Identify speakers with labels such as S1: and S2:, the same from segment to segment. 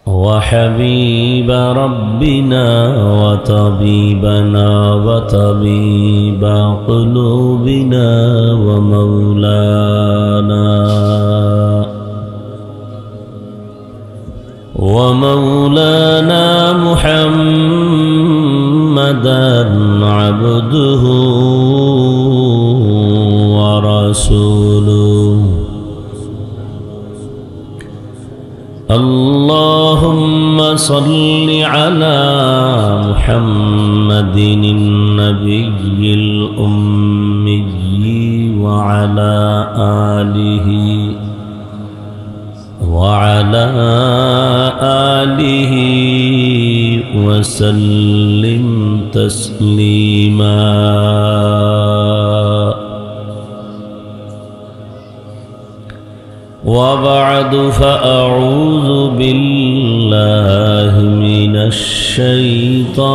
S1: وحبيب ربنا وطبيبنا وطبيب قلوبنا ومولانا محمدا عبده ورسوله. اللهم صل على محمد النبي الأمي وعلى آله وسلم تسليما. وبعد فأعوذ بالله من الشيطان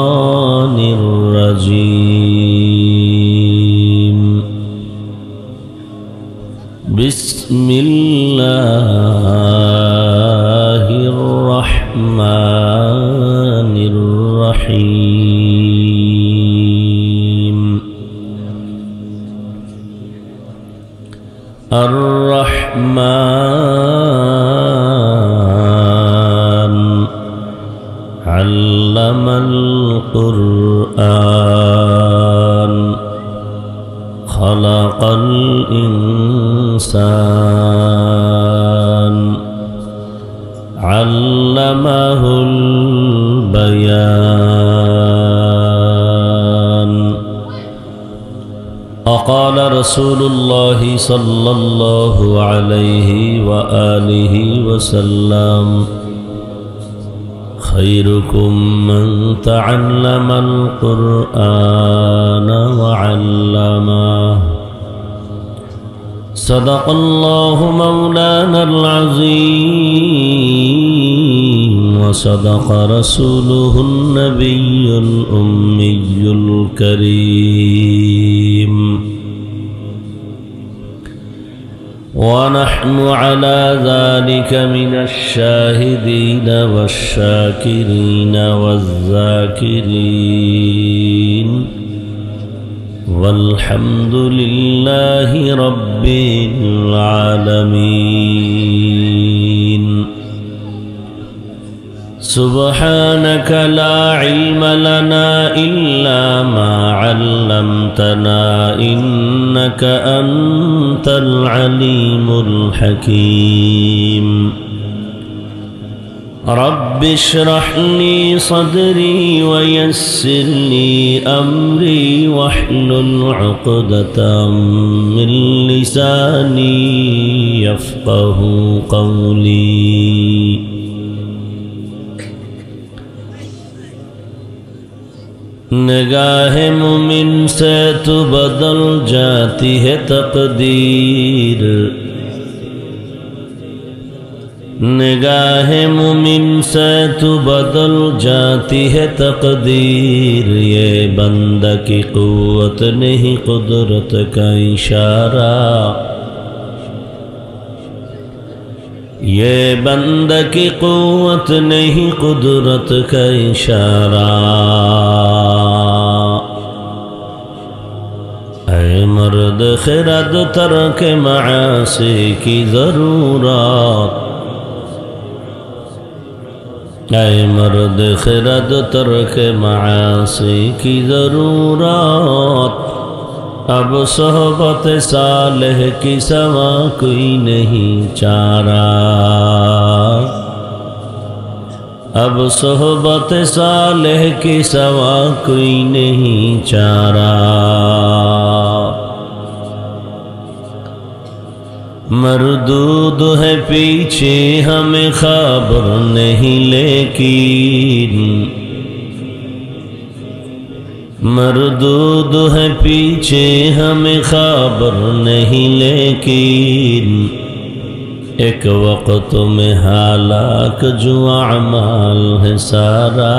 S1: الرجيم. بسم الله الرحمن الرحيم. الرحمن علم القرآن خلق الإنسان علمه البيان. وقال رسول الله صلى الله عليه وآله وسلم: خيركم من تعلم القرآن وعلمه. صدق الله مولانا العظيم وصدق رسوله النبي الأمي الكريم. ونحن على ذلك من الشاهدين والشاكرين والذاكرين، والحمد لله رب العالمين. سبحانك لا علم لنا إلا ما علمتنا إنك أنت العليم الحكيم. رب اشرح لي صدري ويسر لي أمري واحلل عقدة من لساني يفقه قولي. निगाह मुमिन से तो बदल जाती है तकदीर, निगाह मुमिन से तो बदल जाती है तकदीर। ये बंदा की कुव्वत नहीं कुदरत का इशारा, ये बंदा की कुव्वत नहीं कुदरत का इशारा। ऐ मर्द खिरद तर्क मासी की ज़रूरत, ऐ मर्द खिरद तर्क मासी की ज़रूरत। अब सोहबत सालेह की सवा कोई नहीं चारा, अब सोहबत सालेह की सवा कोई नहीं चारा। मरदूद है पीछे हमें खबर नहीं, लेकिन मरदूद है पीछे हमें खबर नहीं, लेकिन एक वक्त में हालाक जो अमाल है सारा,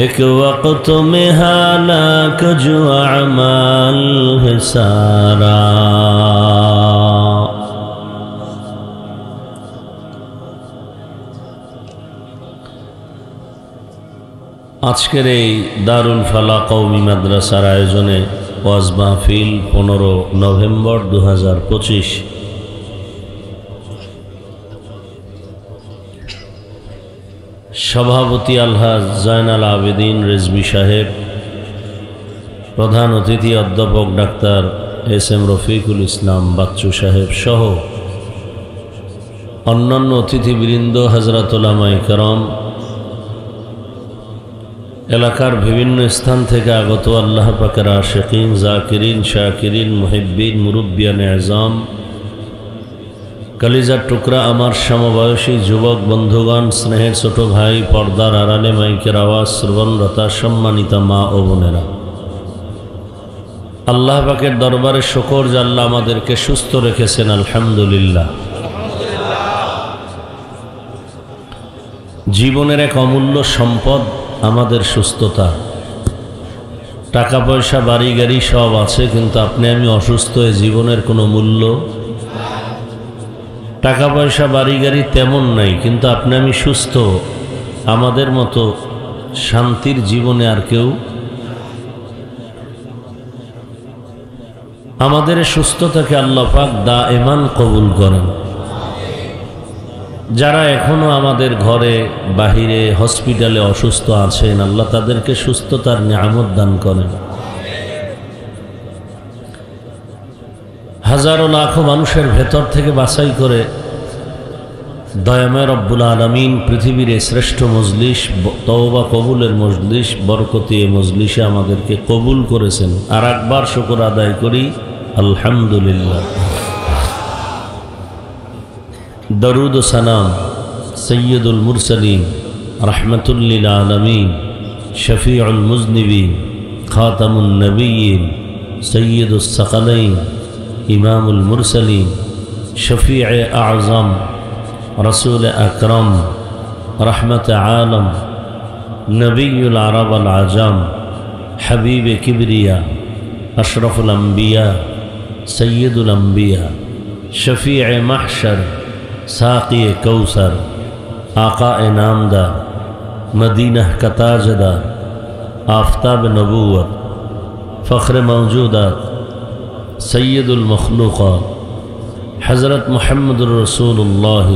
S1: एक वक्त में हालाक जो अमाल है सारा। আজকের এই দারুল ফালা কওমি মাদ্রাসার আয়োজনে ওয়াজ মাহফিল 15 নভেম্বর 2025। সভাপতি আলহাজ জায়নাল আবেদিন রেজভী সাহেব, প্রধান অতিথি অধ্যাপক ডাক্তার এস.এম. রফিকুল ইসলাম বাচ্চু সাহেব সহ অন্যান্য অতিথিবৃন্দ, হযরত উলামায়ে কেরাম, এলাকার বিভিন্ন স্থান থেকে আগত আল্লাহ পাকের আশিকিন, জাকিরিন, শাকিরিন, মুহিব্বিন, মুরব্বিয়ানে আযম, কলিজার টুকরা আমার সমবয়সী যুবক বন্ধুগণ, স্নেহের ছোট ভাই, পর্দার আড়ালে মাইকের আওয়াজ শ্রবণরতা সম্মানিতা মা ও বোনেরা, আল্লাহ পাকের দরবারে শুকর যে আল্লাহ আমাদেরকে সুস্থ রেখেছেন, আলহামদুলিল্লাহ। জীবনের এক অমূল্য সম্পদ আমাদের সুস্থতা। টাকা পয়সা বাড়ি গাড়ি সব আছে, কিন্তু আপনি আমি অসুস্থ হয়ে জীবনের কোনো মূল্য। টাকা পয়সা বাড়ি গাড়ি তেমন নাই, কিন্তু আপনি আমি সুস্থ, আমাদের মতো শান্তির জীবনে আর কেউ। আমাদের সুস্থতাকে আল্লাহ পাক দায়েমান কবুল করেন। যারা এখনো আমাদের ঘরে বাহিরে হসপিটালে অসুস্থ আছেন, আল্লাহ তাদেরকে সুস্থতার নিয়ামত দান করেন। হাজারো লাখো মানুষের ভেতর থেকে বাছাই করে দয়াময় রব্বুল আলামিন পৃথিবীর শ্রেষ্ঠ মজলিস, তওবা কবুলের মজলিস, বরকতি মজলিসে আমাদেরকে কবুল করেছেন। আর একবার শুকর আদায় করি, আলহামদুলিল্লাহ। দরুদ ও সালাম সৈয়দুল মুরসালিন, রাহমাতুল লিল আলামিন, শফিউল মুজনিবিন, খাতামুন নবিয়্যিন, সৈয়দুস সাকালাইন, ইমামুল মুরসালিন, শফিয়ে আযম, রসুল আকরম, রহমত আলম, নবিয়ুল আরব আল আজম, হাবিব কিবরিয়া, আশরফুল আম্বিয়া, সৈয়দুল আম্বিয়া, শফিয়ে মাহশর, সাকি কৌসর, आका नामदार, मदीना का ताजदार, आफ्ताब नबूवत, फ़ख्र मौजूदात, सैयदुल मखलूक़ात, हज़रत मुहम्मदुर रसूलुल्लाह।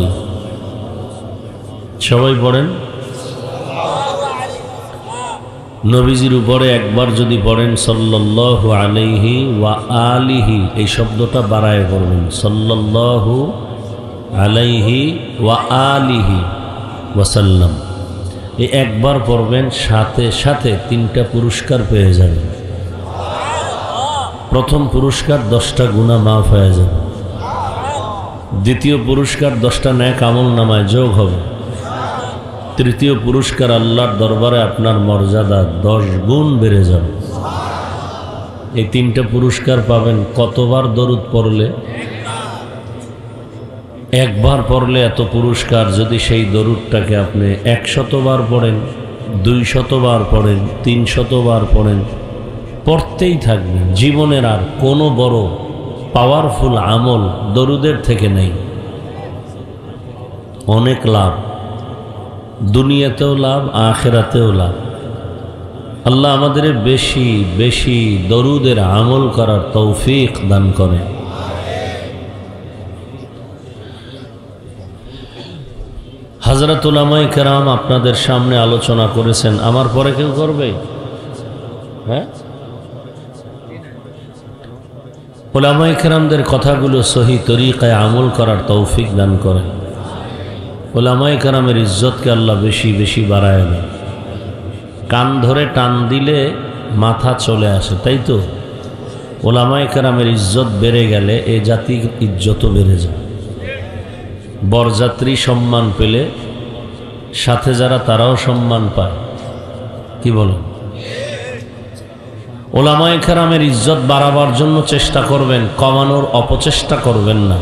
S1: সবাই পড়েন নবীজির উপরে একবার যদি পড়েন সাল্লাল্লাহু আলাইহি ওয়া আলিহি, এই শব্দটা বাড়ায় পড়বেন, সাল্লাল্লাহু আলাইহি ওয়া আলিহি ওয়াসাল্লাম। এই একবার পড়বেন, সাথে সাথে 3টা পুরস্কার পেয়ে যাবেন। প্রথম পুরস্কার 10টা গুনাহ মাফ হয়ে যাবে। দ্বিতীয় পুরস্কার 10টা নেক আমল নামায় যোগ হবে। তৃতীয় পুরস্কার আল্লাহর দরবারে আপনার মর্যাদা 10 গুণ বেড়ে যাবে। এই 3টা পুরস্কার পাবেন কতবার দরুদ পড়লে? একবার পড়লে এত পুরস্কার। যদি সেই দরুদটাকে আপনি 100 বার পড়েন, 200 বার পড়েন, 300 বার পড়েন, পড়তেই থাকবেন, জীবনের আর কোনো বড় পাওয়ারফুল আমল দরুদের থেকে নেই। অনেক লাভ, দুনিয়াতেও লাভ, আখিরাতেও লাভ। আল্লাহ আমাদের বেশি বেশি দরুদের আমল করার তৌফিক দান করেন। হযরত উলামায়ে কেরাম আপনাদের সামনে আলোচনা করেছেন। আমার পরে কেউ করবে? হ্যাঁ, উলামায়ে কেরামদের কথাগুলো সহি তরিকায় আমল করার তৌফিক দান করেন। উলামায়ে কেরামের ইজ্জতকে আল্লাহ বেশি বেশি বাড়ায় দেন। কান ধরে টান দিলে মাথা চলে আসে, তাই তো? উলামায়ে কেরামের ইজ্জত বেড়ে গেলে এ জাতির ইজ্জতও বেড়ে যায়। বরযাত্রী সম্মান পেলে সাথে যারা তারাও সম্মান পায়। কি বলেন? উলামায়ে কেরামের ইজ্জত বাড়াবার জন্য চেষ্টা করবেন, কমানোর অপচেষ্টা করবেন না।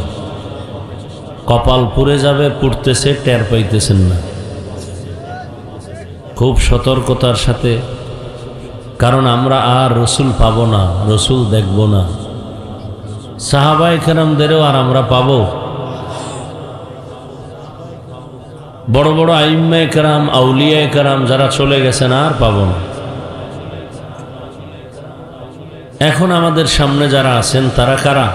S1: কপাল পুড়ে যাবে, পুড়তেছে, টের পাইতেছেন না। খুব সতর্কতার সাথে, কারণ আমরা আর রসুল পাবো না, রসুল দেখব না। সাহাবায়ে কেরামদেরও আর আমরা পাবো? বড় বড় আইম্মায়ে কেরাম, আউলিয়ায়ে কেরাম যারা চলে গেছেন আর পাবো না। এখন আমাদের সামনে যারা আছেন তারা কারা?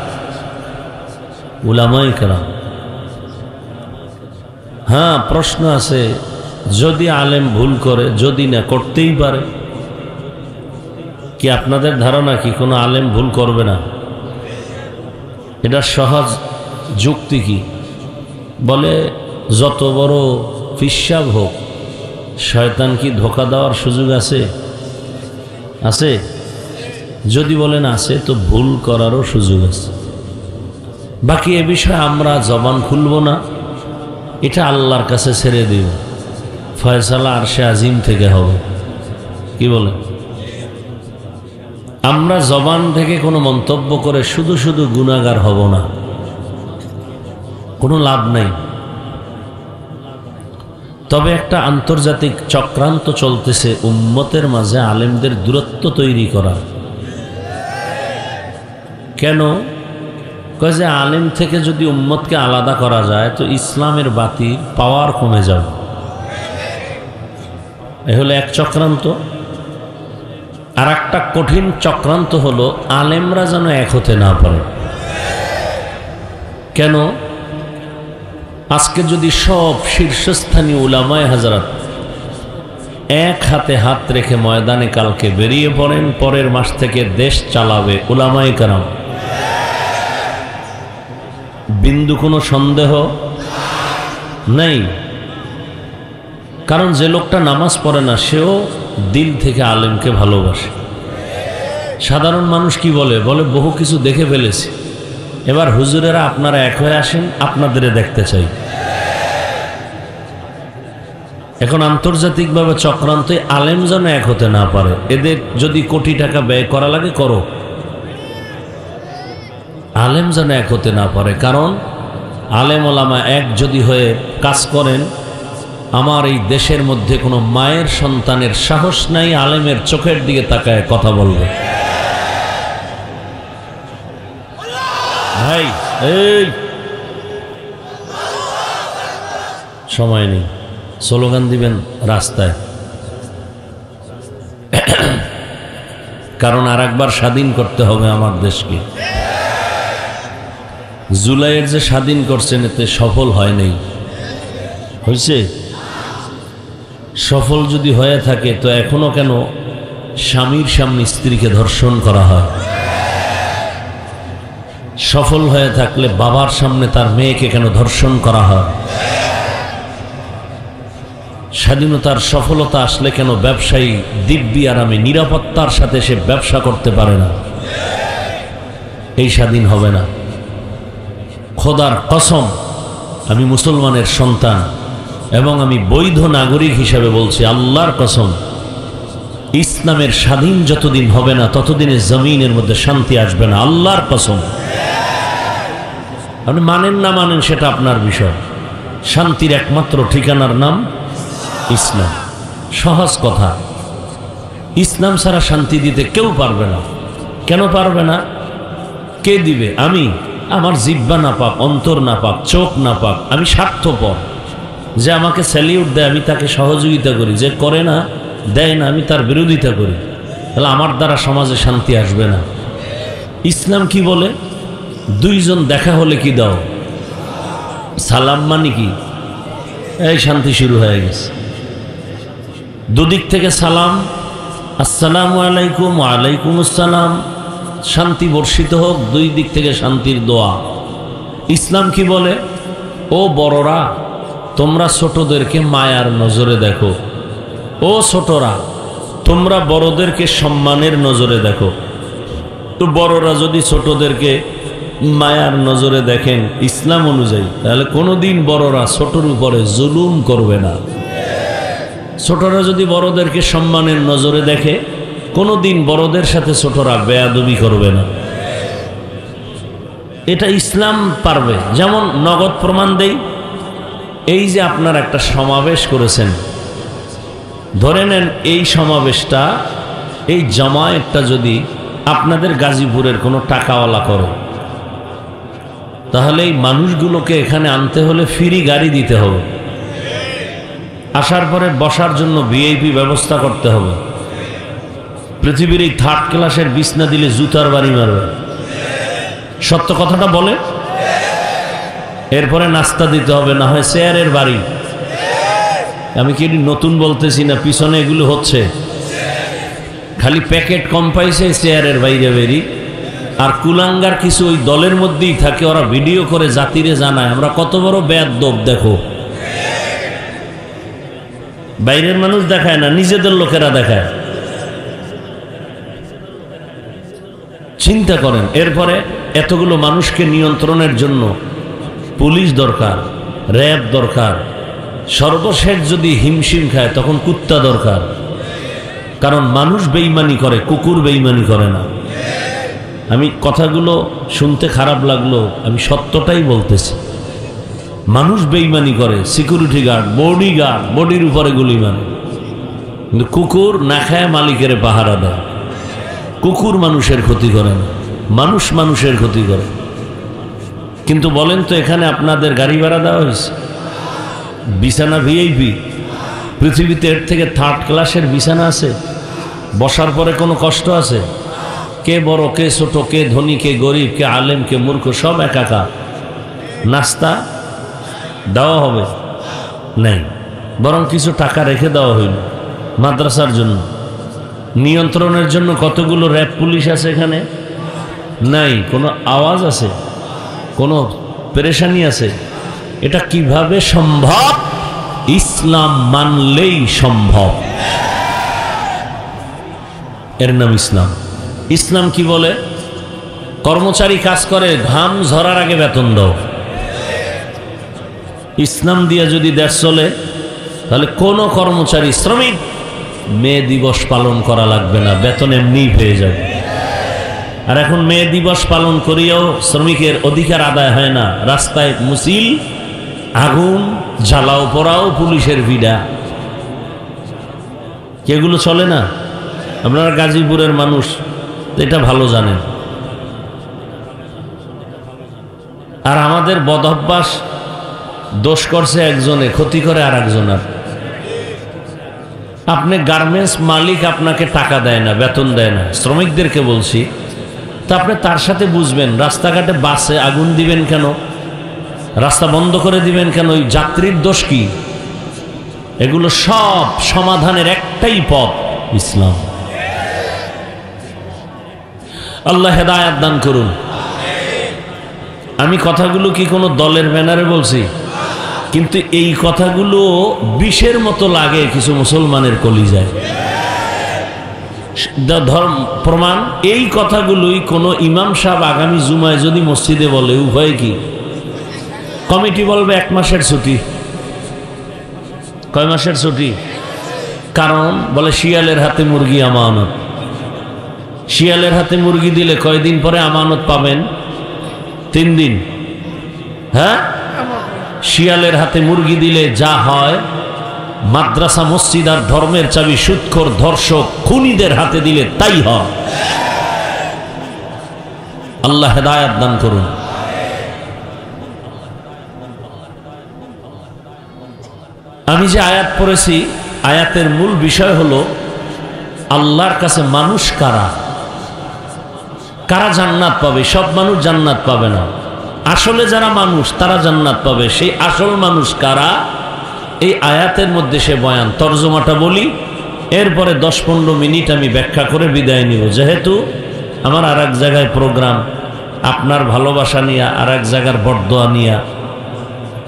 S1: উলামায়ে কেরাম। হ্যাঁ, প্রশ্ন আছে, যদি আলেম ভুল করে, যদি না করতেই পারে, কি আপনাদের ধারণা কি কোনো আলেম ভুল করবে না? এটা সহজ যুক্তি কি? বলে যত বড় ফিসাব হোক, শয়তান কি ধোঁকা দেওয়ার সুযোগ আছে? আছে? যদি বলেন আছে, তো ভুল করারও সুযোগ আছে। বাকি এ বিষয়ে আমরা জবান খুলব না, এটা আল্লাহর কাছে ছেড়ে দিব। ফয়সালা আরশে আজিম থেকে হবে। কি বলেন? আমরা জবান থেকে কোনো মন্তব্য করে শুধু শুধু গুনাহগার হব না, কোনো লাভ নাই। তবে একটা আন্তর্জাতিক চক্রান্ত চলতেছে উম্মতের মাঝে আলেমদের দূরত্ব তৈরি করা। কেন? কয় যে আলেম থেকে যদি উম্মতকে আলাদা করা যায় তো ইসলামের বাতি পাওয়ার কমে যাবে। এ হলো এক চক্রান্ত। আর একটা কঠিন চক্রান্ত হলো আলেমরা যেন এক হতে না পারে। কেন? আজকে যদি সব শীর্ষস্থানীয় উলামায়ে হাজরাত এক হাতে হাত রেখে ময়দানে কালকে বেরিয়ে পড়েন, পরের মাস থেকে দেশ চালাবে উলামায়ে কেরাম, বিন্দু কোনো সন্দেহ নেই। কারণ যে লোকটা নামাজ পড়ে না সেও দিল থেকে আলেমকে ভালোবাসে। সাধারণ মানুষ কি বলে? বলে বহু কিছু দেখে ফেলেছি, এবার হুজুরেরা আপনারা এক হয়ে আসেন, আপনাদের দেখতে চাই। এখন আন্তর্জাতিকভাবে চক্রান্তে আলেম যেন এক হতে না পারে। এদের যদি কোটি টাকা ব্যয় করা লাগে করো, আলেম যেন এক হতে না পারে। কারণ আলেম ওলামা এক যদি হয়ে কাজ করেন, আমার এই দেশের মধ্যে কোনো মায়ের সন্তানের সাহস নাই আলেমের চোখের দিকে তাকায় কথা বলবে। ভাই এই সময় নেই, স্লোগান দিবেন রাস্তায়, কারণ আর একবার স্বাধীন করতে হবে আমার দেশকে। জুলাইয়ের যে স্বাধীন করছেন এতে সফল হয় নাই, হয়েছে? সফল যদি হয়ে থাকে তো এখনো কেন স্বামীর সামনে স্ত্রীকে ধর্ষণ করা হয়? সফল হয়ে থাকলে বাবার সামনে তার মেয়েকে কেন ধর্ষণ করা হয়? স্বাধীনতার সফলতা আসলে কেন ব্যবসায়ী দিব্যি আরামে নিরাপত্তার সাথে সে ব্যবসা করতে পারে না? এই স্বাধীন হবে না। খোদার কসম, আমি মুসলমানের সন্তান এবং আমি বৈধ নাগরিক হিসাবে বলছি, আল্লাহর কসম, ইসলামের স্বাধীন যতদিন হবে না ততদিনে জমিনের মধ্যে শান্তি আসবে না। আল্লাহর কসম। আপনি মানেন না মানেন সেটা আপনার বিষয়। শান্তির একমাত্র ঠিকানার নাম ইসলাম। সহজ কথা, ইসলাম ছাড়া শান্তি দিতে কেউ পারবে না। কেন পারবে না? কে দিবে? আমি। আমার জিহ্বা না পাক, অন্তর না পাক, চোখ না পাক। আমি স্বার্থপর। যে আমাকে স্যালিউট দেয় আমি তাকে সহযোগিতা করি, যে করে না দেয় না আমি তার বিরোধিতা করি। তাহলে আমার দ্বারা সমাজে শান্তি আসবে না। ইসলাম কি বলে? দুইজন দেখা হলে কি দাও? সালাম। মানে কি? এই শান্তি শুরু হয়ে গেছে। দুদিক থেকে সালাম, আসসালামু আলাইকুম, ওয়ালাইকুম আসসালাম, শান্তি বর্ষিত হোক। দুই দিক থেকে শান্তির দোয়া। ইসলাম কি বলে? ও বড়রা, তোমরা ছোটদেরকে মায়ার নজরে দেখো। ও ছোটরা, তোমরা বড়দেরকে সম্মানের নজরে দেখো। তো বড়রা যদি ছোটদেরকে মায়ার নজরে দেখেন ইসলাম অনুযায়ী, তাহলে কোনোদিন বড়রা ছোটর উপরে জুলুম করবে না। ছোটরা যদি বড়দেরকে সম্মানের নজরে দেখে, কোনোদিন বড়দের সাথে ছোটরা বেয়াদবি করবে না। এটা ইসলাম পারবে। যেমন নগদ প্রমাণ দেই, এই যে আপনার একটা সমাবেশ করেছেন, ধরে নেন এই সমাবেশটা, এই জামায়াতটা যদি আপনাদের গাজীপুরের কোনো টাকাওয়ালা করে, তাহলে এই মানুষগুলোকে এখানে আনতে হলে ফ্রি গাড়ি দিতে হবে। আসার পরে বসার জন্য ভিআইপি ব্যবস্থা করতে হবে। পৃথিবীর এই 3rd ক্লাসের বিছনা দিলে জুতার বাড়ি মারবে। সত্য কথাটা বলে। এরপরে নাস্তা দিতে হবে, না হয় চেয়ারের বাড়ি। আমি কি নতুন বলতেছি না, পিছনে এগুলো হচ্ছে। খালি প্যাকেট কম পাইছে চেয়ারের বাইরে বেরি। আর কুলাঙ্গার কিছু ওই দলের মধ্যেই থাকে, ওরা ভিডিও করে জাতিরে জানায় আমরা কত বড় বেয়াদব দেখো। বাইরের মানুষ দেখায় না, নিজেদের লোকেরা দেখায়। চিন্তা করেন, এরপরে এতগুলো মানুষকে নিয়ন্ত্রণের জন্য পুলিশ দরকার, র্যাব দরকার, সর্বশেষ যদি হিমশিম খায় তখন কুত্তা দরকার। কারণ মানুষ বেঈমানি করে, কুকুর বেঈমানি করে না। আমি কথাগুলো শুনতে খারাপ লাগলো, আমি সত্যটাই বলতেছি। মানুষ বেঈমানি করে, সিকিউরিটি গার্ড, বডি গার্ড, বডির উপরে গুলি মানে। কিন্তু কুকুর না খায় মালিকের পাহারা দেয়। কুকুর মানুষের ক্ষতি করে না, মানুষ মানুষের ক্ষতি করে। কিন্তু বলেন তো, এখানে আপনাদের গাড়ি ভাড়া দেওয়া হয়েছে, বিছানা ভিআইপি। পৃথিবীতে এর থেকে 3rd ক্লাসের বিছানা আছে? বসার পরে কোনো কষ্ট আছে? কে বড়, কে ছোট, কে ধনী, কে গরিব, কে আলেম, কে মূর্খ, সব একাকার। নাস্তা দেওয়া হবে নাই, বরং কিছু টাকা রেখে দেওয়া হইল মাদ্রাসার জন্য। নিয়ন্ত্রণের জন্য কতগুলো র্যাব পুলিশ আছে এখানে? নাই। কোনো আওয়াজ আছে? কোনো পেরেশানি আছে? এটা কিভাবে সম্ভব? ইসলাম মানলেই সম্ভব। এর নাম ইসলাম। ইসলাম কি বলে? কর্মচারী কাজ করে, ঘাম ঝরার আগে বেতন দাও। ইসলাম দিয়ে যদি দেশ চলে, তাহলে কোনো কর্মচারী, শ্রমিক মে দিবস পালন করা লাগবে না, বেতন এমনি পেয়ে যাবে। আর এখন মে দিবস পালন করিয়াও শ্রমিকের অধিকার আদায় হয় না। রাস্তায় মিছিল, আগুন, জ্বালাও পোড়াও, পুলিশের ভিড়া, এগুলো চলে না। আপনারা গাজীপুরের মানুষ, এটা ভালো জানেন। আর আমাদের বদভ্যাস, দোষ করছে একজনে, ক্ষতি করে আর একজনের। আপনি গার্মেন্টস মালিক আপনাকে টাকা দেয় না, বেতন দেয় না, শ্রমিকদেরকে বলছি, তা আপনি তার সাথে বুঝবেন। রাস্তাঘাটে বাসে আগুন দিবেন কেন? রাস্তা বন্ধ করে দিবেন কেন? ওই যাত্রীর দোষ কি? এগুলো সব সমাধানের একটাই পথ, ইসলাম। আল্লাহ হেদায়েত দান করুন। আমি কথাগুলো কি কোনো দলের ব্যানারে বলছি? কিন্তু এই কথাগুলো বিষের মতো লাগে কিছু মুসলমানের কলিজায়। ধর্ম প্রমাণ, এই কথাগুলোই কোনো ইমাম সাহেব আগামী জুমায় যদি মসজিদে বলে, উভয় কি? কমিটি বলবে 1 মাসের ছুটি। কয় মাসের ছুটি? কারণ বলে শিয়ালের হাতে মুরগি আমানত। শিয়ালের হাতে মুরগি দিলে কয়দিন পরে আমানত পাবেন? 3 দিন। হ্যাঁ, শিয়ালের হাতে মুরগি দিলে যা হয়, মাদ্রাসা, মসজিদ আর ধর্মের চাবি সুদখোর, ধর্ষক, খুনিদের হাতে দিলে তাই হয়। আল্লাহ হেদায়েত দান করুন। আমি যে আয়াত পড়েছি, আয়াতের মূল বিষয় হলো আল্লাহর কাছে মানুষ কারা, কারা জান্নাত পাবে। সব মানুষ জান্নাত পাবে না, আসলে যারা মানুষ তারা জান্নাত পাবে। সেই আসল মানুষ কারা, এই আয়াতের মধ্যে সে বয়ান। তর্জমাটা বলি, এরপরে 10-15 মিনিট আমি ব্যাখ্যা করে বিদায় নিব। যেহেতু আমার আর এক জায়গায় প্রোগ্রাম, আপনার ভালোবাসা নিয়ে আর এক জায়গার বরদোয়া নিয়ে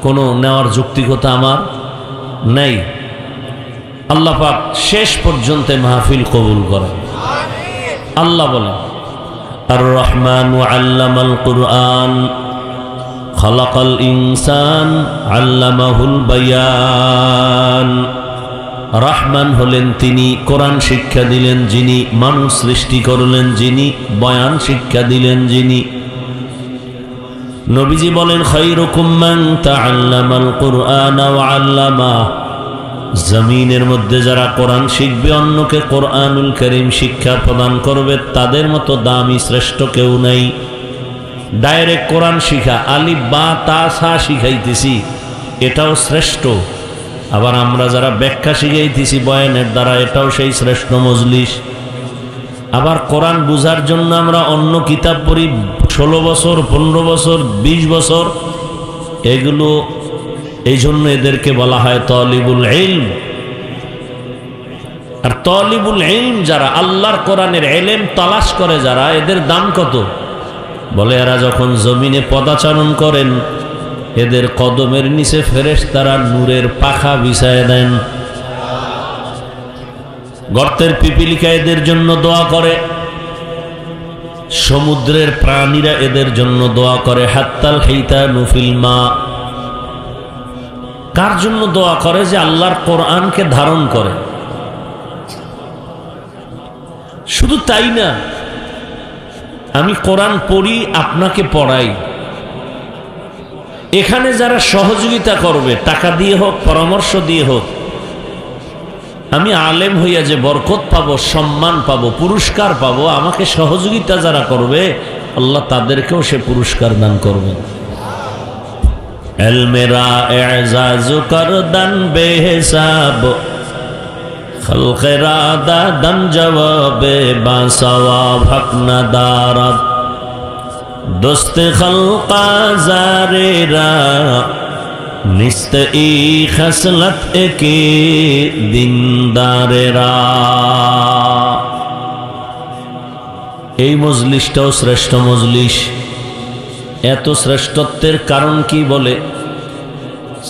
S1: কোনো নেওয়ার যৌক্তিকতা আমার নেই। আল্লাহ পাক শেষ পর্যন্ত মাহফিল কবুল করেন। আল্লাহ বলেন, আর রহমান আল্লামাল কুরআন খালাকাল ইনসান আল্লামাহুল বায়ান। রহমান হলেন তিনি, কোরআন শিক্ষা দিলেন যিনি, মানুষ সৃষ্টি করলেন যিনি, বয়ান শিক্ষা দিলেন যিনি। নবীজি বলেন, খায়রুকুম মান তাআল্লামাল কুরআন ওয়া আল্লামা। জমিনের মধ্যে যারা কোরআন শিখবে, অন্যকে কোরআনুল কারীম শিক্ষা প্রদান করবে, তাদের মতো দামি শ্রেষ্ঠ কেউ নাই। ডাইরেক্ট কোরআন শিখা, আলিফ বা তা সা শিখাইতেছি, এটাও শ্রেষ্ঠ। আবার আমরা যারা ব্যাখ্যা শিখাইতেছি বয়ানের দ্বারা, এটাও সেই শ্রেষ্ঠ মজলিস। আবার কোরআন বুঝার জন্য আমরা অন্য কিতাব পড়ি 16 বছর, 15 বছর, 20 বছর, এগুলো এই জন্য এদেরকে বলা হয় তালিবুল ইলম। আর তালিবুল ইলম যারা, আল্লাহর কোরআনের ইলম তালাশ করে যারা, এদের দাম কত? বলে এরা যখন জমিনে পদাচারণ করেন, এদের কদমের নিচে ফেরেশতারা নূরের পাখা বিছায় দেন। গর্তের পিপিলিকা এদের জন্য দোয়া করে, সমুদ্রের প্রাণীরা এদের জন্য দোয়া করে। হাত্তাল হিতানু ফিল মা। কার জন্য দোয়া করে? যে আল্লাহর কোরআনকে ধারণ করে। শুধু তাই না, আমি কোরআন পড়ি, আপনাকে পড়াই, এখানে যারা সহযোগিতা করবে, টাকা দিয়ে হোক, পরামর্শ দিয়ে হোক, আমি আলেম হইয়া যে বরকত পাবো, সম্মান পাবো, পুরস্কার পাবো, আমাকে সহযোগিতা যারা করবে, আল্লাহ তাদেরকেও সে পুরস্কার দান করবেন। এলমেরা এজাজ করদান বেহিসাব, খলকেরা দাদান জবাবে বাসাওয়াব, হক না দারাব দোস্তে খলকা জারেরা, নিস্ত ই খসলত একে দিনদারেরা। এই মজলিসটাও শ্রেষ্ঠ মজলিস। এত শ্রেষ্ঠত্বের কারণ কি? বলে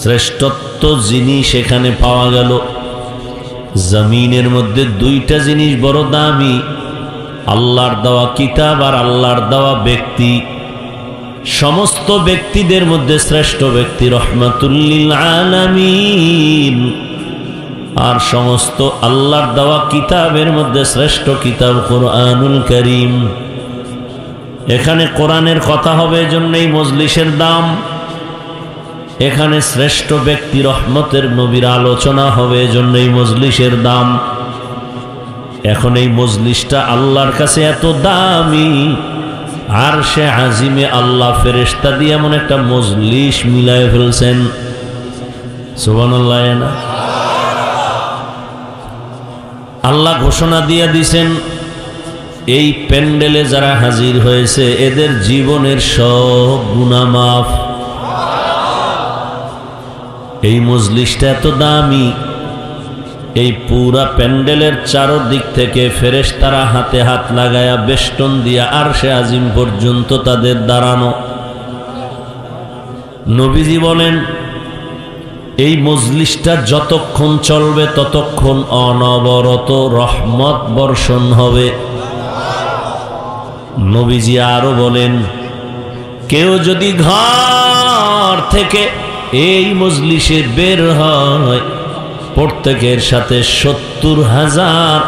S1: শ্রেষ্ঠত্ব জিনিস এখানে পাওয়া গেল। জমিনের মধ্যে দুইটা জিনিস বড় দামি, আল্লাহর দেওয়া কিতাব আর আল্লাহর দেওয়া ব্যক্তি। সমস্ত ব্যক্তিদের মধ্যে শ্রেষ্ঠ ব্যক্তি রহমাতুল লিল আলামিন, আর সমস্ত আল্লাহর দেওয়া কিতাবের মধ্যে শ্রেষ্ঠ কিতাব কুরআনুল কারীম। এখানে কোরআনের কথা হবে, এজন্যই মজলিসের দাম। এখানে শ্রেষ্ঠ ব্যক্তি রহমতের নবীর আলোচনা হবে, এজন্যই মজলিসের দাম। এখন এই মজলিসটা আল্লাহর কাছে এত দামি, আর সে আজিমে আল্লাহ ফেরেশতা দিয়ে এমন একটা মজলিস মিলায় ফেলছেন। সুবহানাল্লাহ। না, আল্লাহ ঘোষণা দিয়ে দিছেন, এই প্যান্ডেলে যারা হাজির হয়েছে এদের জীবনের সব গুনাহ মাফ। এই মজলিসটা এত দামি, এই পুরা প্যান্ডেলের চারদিক থেকে ফেরেশতারা হাতে হাত লাগায়া বেষ্টন দিয়া আরশে আজিম পর্যন্ত তাদের দাঁড়ানো। নবীজি বলেন, এই মজলিসটা যতক্ষণ চলবে ততক্ষণ অনবরত রহমত বর্ষণ হবে। নবীজি আরো বলেন, কেউ যদি ঘর থেকে এই মজলিসে বের হয়, প্রত্যেকের সাথে 70,000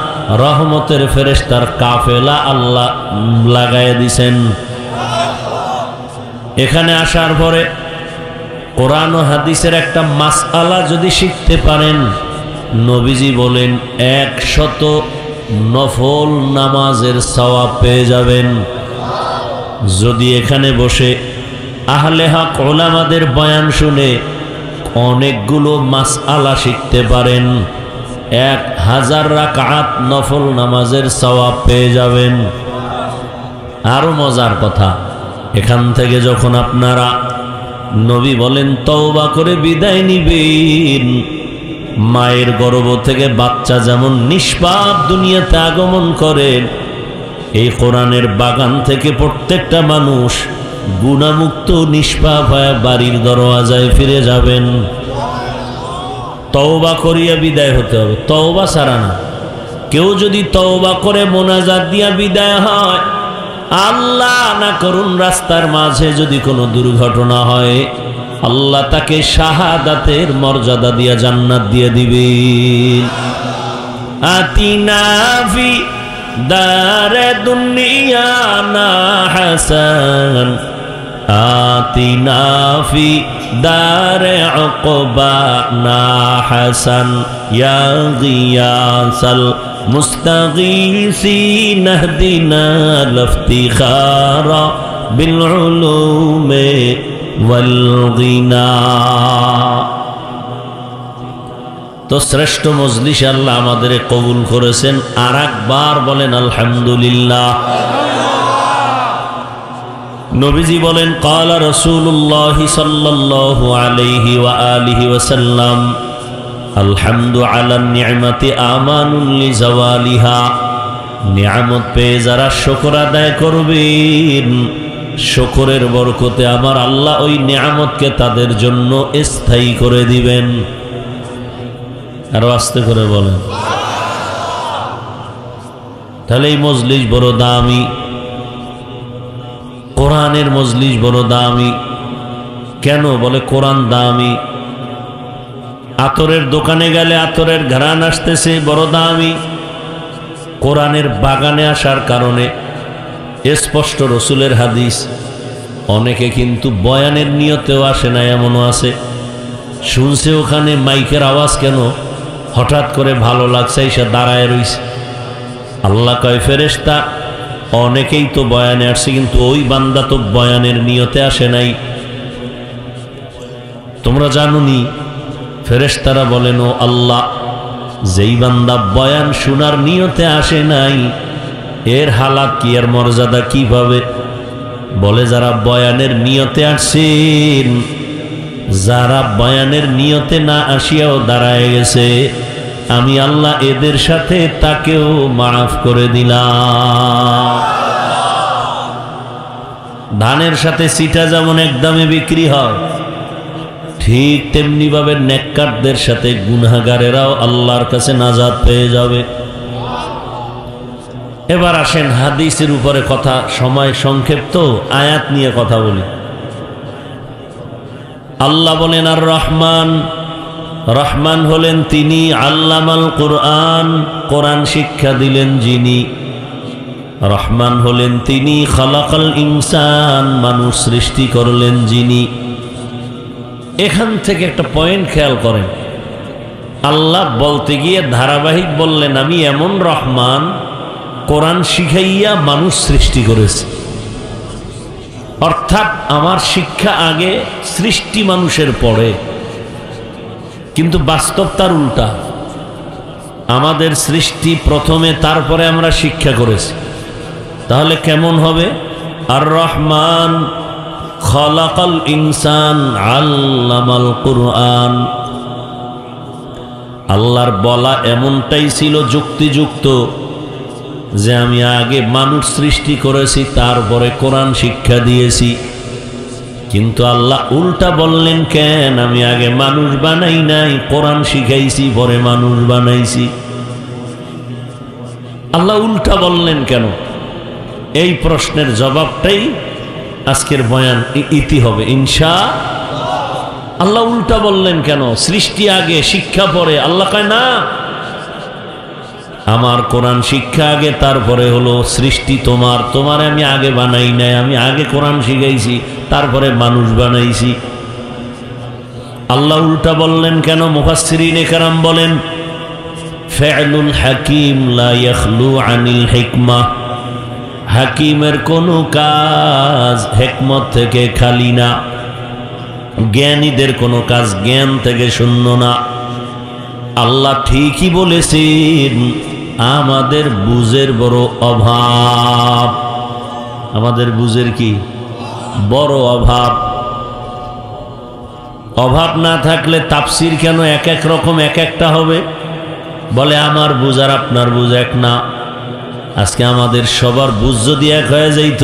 S1: রহমতের ফেরেশতার কাফেলা আল্লাহ লাগায় দিছেন। এখানে আসার পরে কোরআন ও হাদিসের একটা মাসআলা যদি শিখতে পারেন, নবীজি বলেন 100 নফল নামাজের সওয়াব পেয়ে যাবেন। যদি এখানে বসে আহলে হক উলামাদের বয়ান শুনে অনেকগুলো মাসআলা শিখতে পারেন, 1000 রাকাত নফল নামাজের সওয়াব পেয়ে যাবেন। আরো মজার কথা, এখান থেকে যখন আপনারা, নবী বলেন, তওবা করে বিদায় নিবেন, মায়ের গর্ভ থেকে বাচ্চা যেমন নিষ্পাপ দুনিয়াতে আগমন করেন, এই কোরআনের বাগান থেকে প্রত্যেকটা মানুষ গুনাহমুক্ত নিষ্পাপ হয়ে বাড়ির দরওয়াজায় ফিরে যাবেন। তওবা করিয়া বিদায় হতে হবে, তওবা ছাড়া না। কেউ যদি তওবা করে মোনাজাত দিয়া বিদায় হয়, আল্লাহ না করুন রাস্তার মাঝে যদি কোনো দুর্ঘটনা হয়, আল্লাহ তাকে শাহাদাতের মর্যাদা দিয়া জান্নাত দিয়ে দিবেন। আতিনা ফি দারে দুনিয়া না হাসান, আতিনা ফি দারে উকবা না হাসান, ইয়া গিয়াসাল মুস্তাগীসিন ইহদিনা লিফতিখারা বিল উলুমি ওয়াল গিনা। তো শ্রেষ্ঠ মজলিসে আল্লাহ আমাদের কবুল করেছেন। আর একবার বলেন আলহামদুলিল্লাহ। নবীজি বলেন ক্বালা রাসূলুল্লাহ সাল্লাল্লাহু আলাইহি ওয়া আলিহি ওয়াসাল্লাম আলহামদু আলা নি'মাতি আমানুল লিজাওয়ালিহা। নিয়ামত পেয়ে যারা শুকর আদায় করবেন, শুকরের বরকতে আমার আল্লাহ ওই নিয়ামতকে তাদের জন্য স্থায়ী করে দিবেন। আরো আস্তে করে বলেন। তাহলে এই মজলিস বড় দামি, কোরআনের মজলিস বড় দামি। কেন বলে কোরআন দামি? আতরের দোকানে গেলে আতরের ঘ্রাণ আসতেছে, বড় দামি। কোরআনের বাগানে আসার কারণে স্পষ্ট রসুলের হাদিস। অনেকে কিন্তু বয়ানের নিয়তেও আসে না, এমনও আছে। শুনছে ওখানে মাইকের আওয়াজ, কেন হঠাৎ করে ভালো লাগছে, এসে দাঁড়ায় রইছে। আল্লাহ কয় ফেরেশতা, অনেকেই তো বয়ানে আসছে, কিন্তু ওই বান্দা তো বয়ানের নিয়তে আসে নাই। তোমরা জানোনি? ফেরেশতারা বলেন ও আল্লাহ, যেই বান্দা বয়ান শোনার নিয়তে আসে নাই, এর হালাত কি, এর মর্যাদা কি পাবে? বলে যারা বয়ানের নিয়তে আসছেন, যারা বয়ানের নিয়তে না আসিয়াও দাঁড়ায় গেছে, আমি আল্লাহ এদের সাথে তাকেও মাফ করে দিলাম। ধানের সাথে সিটা যেমন একদমে বিক্রি হয়, ঠিক তেমনি ভাবে নেককারদের সাথে গুনাহগারেরাও আল্লাহর কাছে নাজাত পেয়ে যাবে। এবার আসেন হাদিসের উপরে কথা, সময় সংক্ষিপ্ত, আয়াত নিয়ে কথা বলি। আল্লাহ বলেন আর রহমান, রহমান হলেন তিনি, আল্লামাল কুরআন, কোরআন শিক্ষা দিলেন যিনি। রহমান হলেন তিনি, খালাকাল ইনসান, মানুষ সৃষ্টি করলেন যিনি। এখান থেকে একটা পয়েন্ট খেয়াল করেন। আল্লাহ বলতে গিয়ে ধারাবাহিক বললেন আমি এমন রহমান, কোরআন শিখাইয়া মানুষ সৃষ্টি করেছে। অর্থাৎ আমার শিক্ষা আগে, সৃষ্টি মানুষের পরে। কিন্তু বাস্তব তার উল্টা। আমাদের সৃষ্টি প্রথমে, তারপরে আমরা শিক্ষা করেছি। তাহলে কেমন হবে? আর রহমান খালাকাল ইনসান আল্লামাল কুরআন। আল্লাহর বলা এমনটাই ছিল যুক্তিযুক্ত যে আমি আগে মানুষ সৃষ্টি করেছি, তারপরে কোরআন শিক্ষা দিয়েছি। কিন্তু আল্লাহ উল্টা বললেন কেন? আমি আগে মানুষ বানাই নাই, কোরআন শিখাইছি, পরে মানুষ বানাইছি। আল্লাহ উল্টা বললেন কেন? এই প্রশ্নের জবাবটাই আজকের বয়ান ইতি হবে ইনশাআল্লাহ। আল্লাহ উল্টা বললেন কেন? সৃষ্টি আগে, শিক্ষা পরে। আল্লাহ কয় না, আমার কোরআন শিক্ষা আগে, তারপরে হলো সৃষ্টি তোমার। তোমার আমি আগে বানাই নাই, আমি আগে কোরআন শিখাইছি, তারপরে মানুষ বানাইছি। আল্লাহ উল্টা বললেন কেন? মুফাসসিরিনে কেরাম বলেন ফি'লুল হাকিম লা ইয়াখলু আনিল হিকমা। হাকিমের কোনো কাজ হিকমত থেকে খালি না, জ্ঞানীদের কোনো কাজ জ্ঞান থেকে শূন্য না। আল্লাহ ঠিকই বলেছেন, আমাদের বুঝের বড় অভাব। আমাদের বুঝের কি বড় অভাব। অভাব না থাকলে তাফসির কেন এক এক রকম, এক একটা হবে? বলে আমার বুঝ আর আপনার বুঝ এক না। আজকে আমাদের সবার বুঝ যদি এক হয়ে যাইত,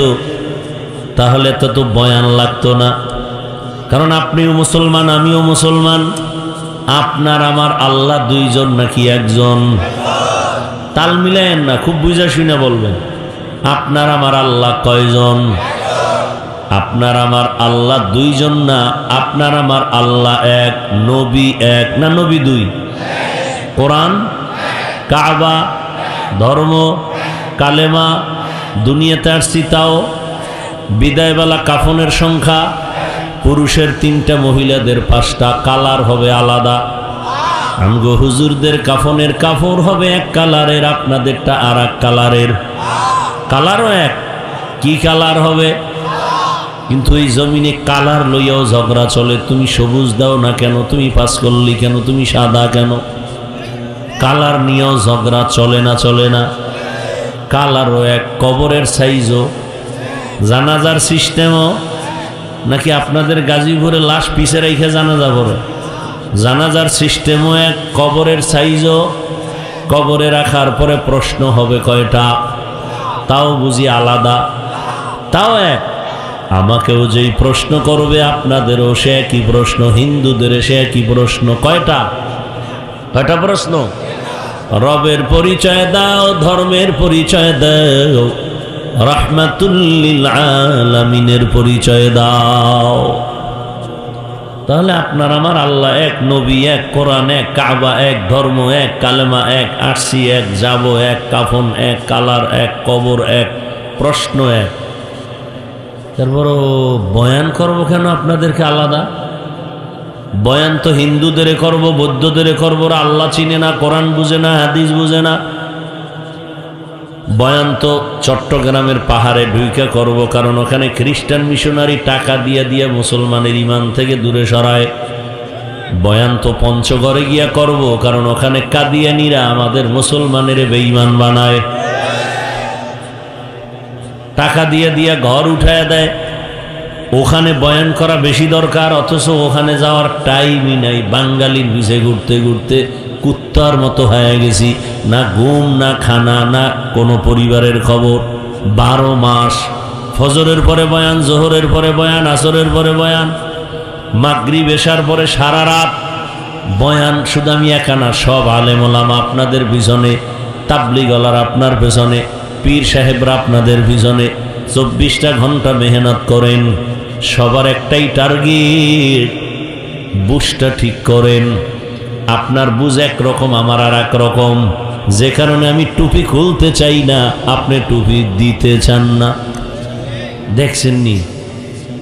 S1: তাহলে তো বয়ান লাগতো না। কারণ আপনিও মুসলমান, আমিও মুসলমান। আপনার আমার আল্লাহ দুইজন নাকি একজন? তাল মিলায়েন না, খুব বুঝা শুনে বলবেন। আপনার আমার আল্লাহ কয়জন? আপনার আমার আল্লাহ দুইজন না, আপনার আমার আল্লাহ এক। নবী এক না নবী দুই? কোরআন, কাবা, ধর্ম, কালেমা, দুনিয়াতে আসছি তাও। বিদায়বেলা কাফনের সংখ্যা পুরুষের 3টা, মহিলাদের 5টা। কালার হবে আলাদা। আমগো হুজুরদের কাফনের কাপড় হবে এক কালারের, আপনাদেরটা আর এক কালারের। কালারও এক, কি কালার হবে? কিন্তু এই জমিনে কালার লইয়াও ঝগড়া চলে। তুমি সবুজ দাও না কেন? তুমি পাঁচ করলি কেন? তুমি সাদা কেন? কালার নিয়েও ঝগড়া চলে না চলে না? কালারও এক, কবরের সাইজও, জানাজার সিস্টেমও। নাকি আপনাদের গাজীপুরে লাশ পিছে রেখে জানাজা পড়ে? জানাজার সিস্টেমও এক, কবরের সাইজও। কবরে রাখার পরে প্রশ্ন হবে কয়টা? তাও বুঝি আলাদা, তাও এক। আমাকেও যেই প্রশ্ন করবে আপনাদেরও সে একই প্রশ্ন, হিন্দুদের সে একই প্রশ্ন। কয়টা প্রশ্ন? রবের পরিচয় দাও, ধর্মের পরিচয় দাও, রাহমাতুল লিল আলামিনের পরিচয় দাও। তাহলে আপনার আমার আল্লাহ এক, নবী এক, কোরআন এক, কাবা এক, ধর্ম এক, কালেমা এক, আরসি এক, যাব এক, কাফন এক, কালার এক, কবর এক, প্রশ্ন এক। তারপরও বয়ান করব কেন আপনাদেরকে আলাদা? বয়ান তো হিন্দুদের করব, বৌদ্ধদের করব, আল্লাহ চিনে না, কোরআন বুঝে না, হাদিস বুঝে না। বয়ান তো চট্টগ্রামের পাহাড়ে ঢুইকা করব, কারণ ওখানে খ্রিস্টান মিশনারি টাকা দিয়ে দিয়ে মুসলমানের ইমান থেকে দূরে সরায়। বয়ান তো পঞ্চগড়ে গিয়া করব, কারণ ওখানে কাদিয়ানীরা আমাদের মুসলমানের বেঈমান বানায়, টাকা দিয়ে দিয়ে ঘর উঠায় দেয়। ওখানে বয়ান করা বেশি দরকার, অথচ ওখানে যাওয়ার টাইমই নাই। বাঙালির পিছে ঘুরতে ঘুরতে কুত্তার মতো হয়ে গেছি, না ঘুম, না খানা, না কোনো পরিবারের খবর। 12 মাস ফজরের পরে বয়ান, জোহরের পরে বয়ান, আসরের পরে বয়ান, মাগরিব এশার পরে সারা রাত বয়ান। শুধু আমি একা না, সব আলেম ওলামা আপনাদের পিছনে, তাবলিগওয়ালারা আপনার পেছনে, পীর সাহেবরা আপনাদের পিছনে 24টা ঘন্টা মেহনত করেন। সবার একটাই টার্গেট, বুঝটা ঠিক করেন। আপনার বুঝ একরকম, আমার আর এক রকম, যে কারণে আমি টুপি খুলতে চাই না, আপনি টুপি দিতে চান না। দেখছেননি?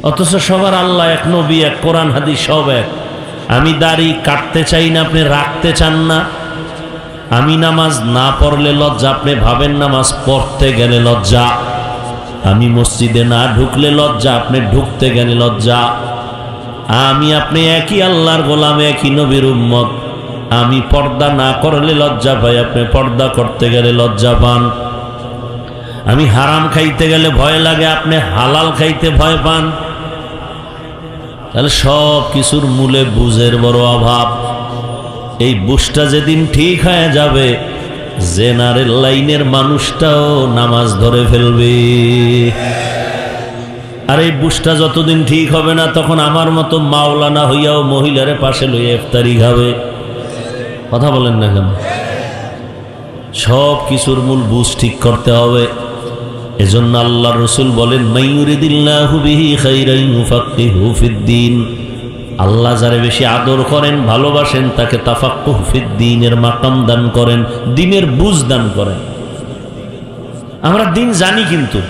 S1: অথচ সবার আল্লাহ এক, নবী এক, কোরআন হাদিস সব এক। আমি দাড়ি কাটতে চাই না, আপনি রাখতে চান না। আমি নামাজ না পড়লে লজ্জা, আপনি ভাবেন নামাজ পড়তে গেলে লজ্জা। আমি মসজিদে না ঢুকলে লজ্জা, আপনি ঢুকতে গেলে লজ্জা। আমি আপনি একই আল্লাহর গোলাম, একই নবীর উম্মত। আমি পর্দা না করলে লজ্জা পাই, আপনি পর্দা করতে গেলে লজ্জা পান। আমি হারাম খাইতে গেলে ভয় লাগে, আপনি হালাল খাইতে ভয় পান। তাহলে সব কিছুর মূলে বুঝের বড় অভাব। এই বুঝটা যেদিন ঠিক হয়ে যাবে, জেনারেল লাইনের মানুষটাও নামাজ ধরে ফেলবে। আর এই বুঝটা যতদিন ঠিক হবে না, তখন আমার মতো মাওলানা হইয়াও মহিলারে পাশে লইয়া ইফতারি খাবে। কথা বলেন না কেন? সব কিছুর মূল বুঝ ঠিক করতে হবে। এজন্য আল্লাহ রসুল বলেন, মাইয়ুরিদিল্লাহু বিহি খাইরান ইউফাক্কিহু ফিদ্দীন। আল্লাহ যারে বেশি আদর করেন, ভালোবাসেন, তাকে তাফাক্কুহ ফিদ্দীনের মাকাম দান করেন, দ্বীনের বুঝ দান করেন। আমরা দ্বীন জানি, কিন্তু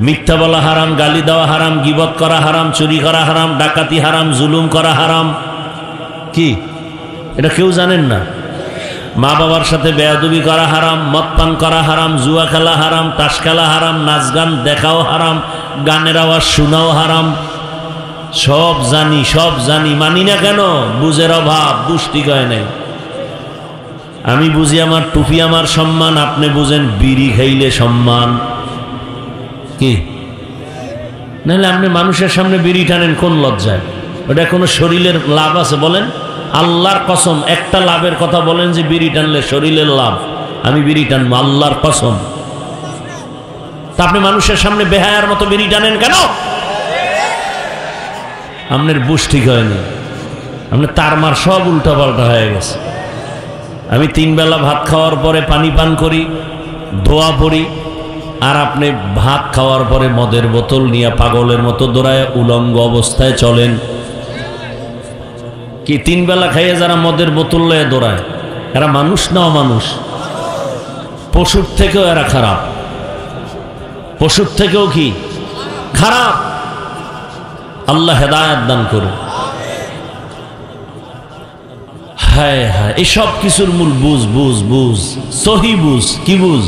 S1: মিথ্যা বলা হারাম, গালি দেওয়া হারাম, গীবত করা হারাম, চুরি করা হারাম, ডাকাতি হারাম, জুলুম করা হারাম। কি এটা কেউ জানেন না? মা বাবার সাথে বেয়াদবি করা হারাম, মদ পান করা হারাম, জুয়া খেলা হারাম, তাস খেলা হারাম, নাচ গান দেখাও হারাম, গানের আওয়াজ শোনাও হারাম। সব জানি, সব জানি, মানি না কেন? বুঝের অভাব, বুঝ ঠিক হয় নাই। আমি বুঝি আমার টুপি আমার সম্মান, আপনি বুঝেন বিড়ি খাইলে সম্মান। কি নাহলে আপনি মানুষের সামনে বিড়ি টানেন কোন লজ্জায়? ওটা কোনো শরীরের লাভ আছে বলেন? আল্লাহর কসম, একটা লাভের কথা বলেন যে বিড়ি টানলে শরীরের লাভ, আমি বিড়ি টানবো, আল্লাহর কসম। তা আপনি মানুষের সামনে বেহায়ার মতো বিড়ি টানেন কেন? আপনার বুঝ ঠিক হয়নি, আপনার তারমার সব উল্টা পাল্টা হয়ে গেছে। আমি 3 বেলা ভাত খাওয়ার পরে পানি পান করি, ধোয়া পড়ি, আর আপনি ভাত খাওয়ার পরে মদের বোতল নিয়ে পাগলের মতো দৌড়ায় উলঙ্গ অবস্থায় চলেন। কি 3 বেলা খাইয়ে যারা মদের বোতল লয়ে দৌড়ায়, এরা মানুষ না অমানুষ? পশুর থেকেও এরা খারাপ, পশুর থেকেও কি খারাপ। আল্লাহ হেদায়েত দান করুন। হায় হায়, এসব কিছুর মূল বুঝ, বুঝ, বুঝ, সহি বুঝ। কি বুঝ?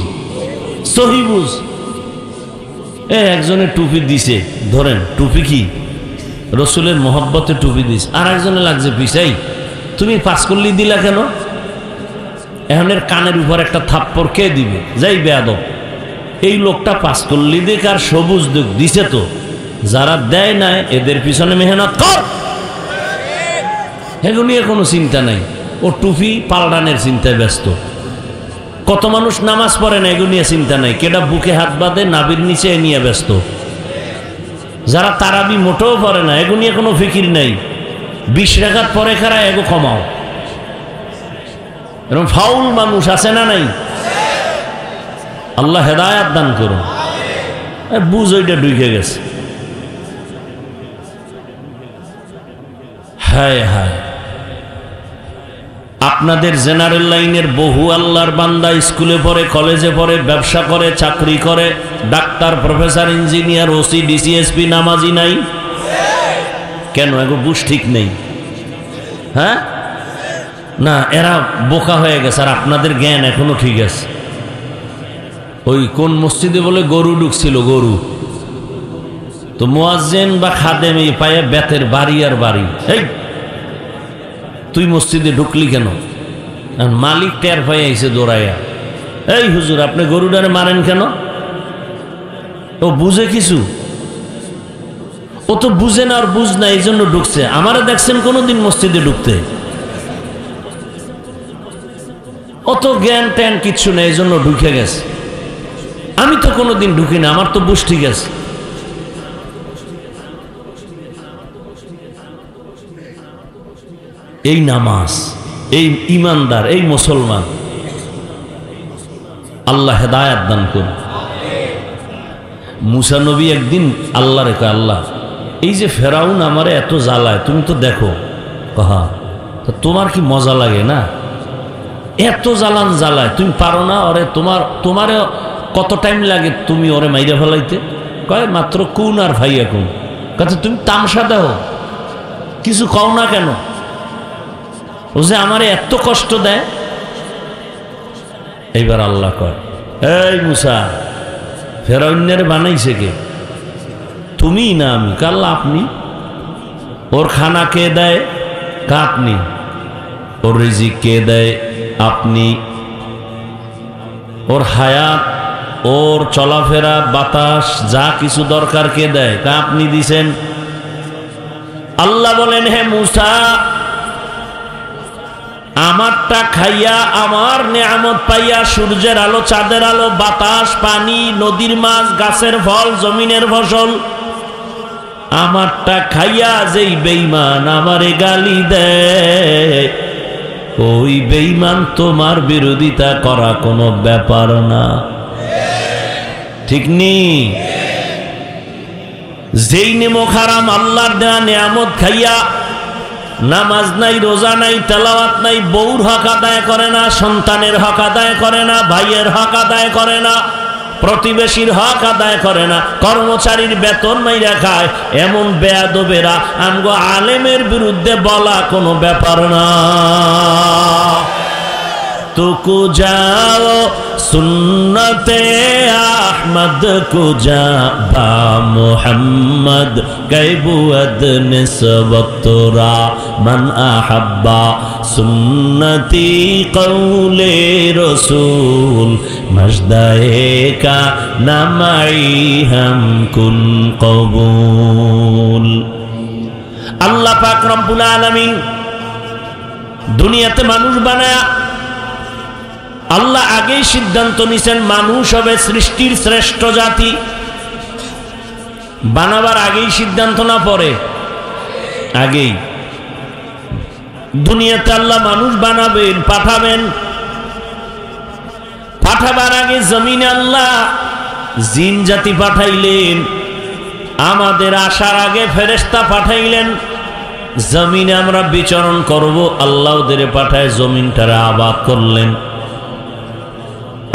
S1: সহি বুঝ। একজনে টুপি দিছে, ধরেন টুপি কি রসুলের মহব্বতে টুপি দিস, আর একজনে লাগছে পিছাই, তুমি পাঁচকল্লি দিলা কেন? এখন এর কানের উপর একটা থাপ্পড় কে দিবে? যাই বেয়াদব। এই লোকটা পাঁচকল্লি দিক আর সবুজ দিক দিছে, তো যারা দেয় না এদের পিছনে মেহনত কর, এগুলো নিয়ে কোনো চিন্তা নাই। ও টুপি পাল্টানের চিন্তায় ব্যস্ত। কত মানুষ নামাজ পড়ে না, এগুলো নিয়ে চিন্তা নাই। কেডা বুকে হাত বাঁধে নাবির নিচে নিয়ে ব্যস্ত। যারা তারাবি মোটেও পড়ে না, এগুলো নিয়ে কোনো ফিকির নাই। 20 রাকাত পরে খারা এগো কমাও। এরকম ফাউল মানুষ আছে না নাই? আল্লাহ হেদায়াত দান করুন। বুঝ ওইটা ঢুকে গেছে। হায় হায়, আপনাদের জেনারেল লাইনের বহু আল্লাহর বান্দা স্কুলে পড়ে, কলেজে পড়ে, ব্যবসা করে, চাকরি করে, doctor, professor, engineer, OC, DC SP, নামাজি নাই কেন? এগো বুঝ ঠিক নেই। হ্যাঁ না, এরা বোকা হয়ে গেছে, আর আপনাদের জ্ঞান এখনো ঠিক আছে। ওই কোন মসজিদে বলে গরু ঢুকছিল, গরু তো মুয়াজ্জিন বা খাদেম এই পায়ে বেতের বাড়ি আর বাড়ি। এই তুই মসজিদে ঢুকলি কেন? মালিক টের পায়ে আইছে দৌড়াইয়া, এই হুজুর আপনি গরুটারে মারেন কেন? ও বুঝে কিছু? ও তো বুঝে না, আর বুঝ না, এই জন্য ঢুকছে। আমারে দেখছেন কোনোদিন মসজিদে ঢুকতে? অত জ্ঞান ট্যান কিচ্ছু নেই, এই জন্য ঢুকে গেছে। আমি তো কোনোদিন ঢুকি না, আমার তো বুঝ ঠিক আছে। এই নামাজ, এই ইমানদার, এই মুসলমান, আল্লাহ হেদায়াত দান করুন। মুসা নবী একদিন আল্লাহ রেখে, আল্লাহ এই যে ফেরাউন আমারে এত জ্বালায়, তুমি তো দেখো। কহা তো তোমার কি মজা লাগে না? এত জ্বালান জ্বালায়, তুমি পারো না ওরে? তোমারে কত টাইম লাগে তুমি ওরে মাইরা ফেলাইতে? কয় মাত্র কুন আর ভাইয়া কুন। কথা তুমি তামসা দাও, কিছু কও না কেন? ও যে আমারে এত কষ্ট দেয়। এইবার আল্লাহ কয়, এই মুসা, ফেরাউনের বানাইছে কে? তুমি না আমি? কাল্লা আপনি। ওর খানা কে দেয়? আপনি। ওর রিজিক কে দেয়? আপনি। ওর হায়াত, ওর চলাফেরা, বাতাস, যা কিছু দরকার কে দেয়? তা আপনি দিছেন। আল্লাহ বলেন, হে মুসা, আমারটা খাইয়া, আমার নেয়ামত পাইয়া, সূর্যের আলো, চাঁদের আলো, বাতাস, পানি, নদীর মাছ, গাছের ফল, জমিনের ফসল, আমারটা খাইয়া যেই বেঈমান আমারে গালি দেয়, ওই বেঈমান তোমার বিরোধিতা করা কোনো ব্যাপার না। ঠিক নেই? যেই নেমো হারাম আল্লাহর দেয়া নেয়ামত খাইয়া নামাজ নাই, রোজা নাই, তেলাওয়াত নাই, বউর হক আদায় করে না, সন্তানের হক আদায় করে না, ভাইয়ের হক আদায় করে না, প্রতিবেশীর হক আদায় করে না, কর্মচারীর বেতন মাইরা খায়, এমন বেয়াদবেরা আমগো আলেমের বিরুদ্ধে বলা কোনো ব্যাপার না। तुको जाओ सुन्नते अहमद को जा बा मोहम्मद कैबुअद निस्बतरा मन अहब्बा सुन्नती कौले रसूल मजदाए का नमाई हम कुन कबूल। अल्लाह पाक रब्बुल आलमीन दुनियाते मानुष बनाया। আল্লাহ আগেই সিদ্ধান্ত নিছেন মানুষ হবে সৃষ্টির শ্রেষ্ঠ জাতি। বানাবার আগেই সিদ্ধান্ত না পরে? আগেই। দুনিয়াতে আল্লাহ মানুষ বানাবেন, পাঠাবেন। পাঠাবার আগে জমিনে আল্লাহ জিন জাতি পাঠাইলেন। আমাদের আসার আগে ফেরেশতা পাঠাইলেন। জমিনে আমরা বিচরণ করব, আল্লাহ ওদের পাঠায় জমিনটারে আবাদ করলেন।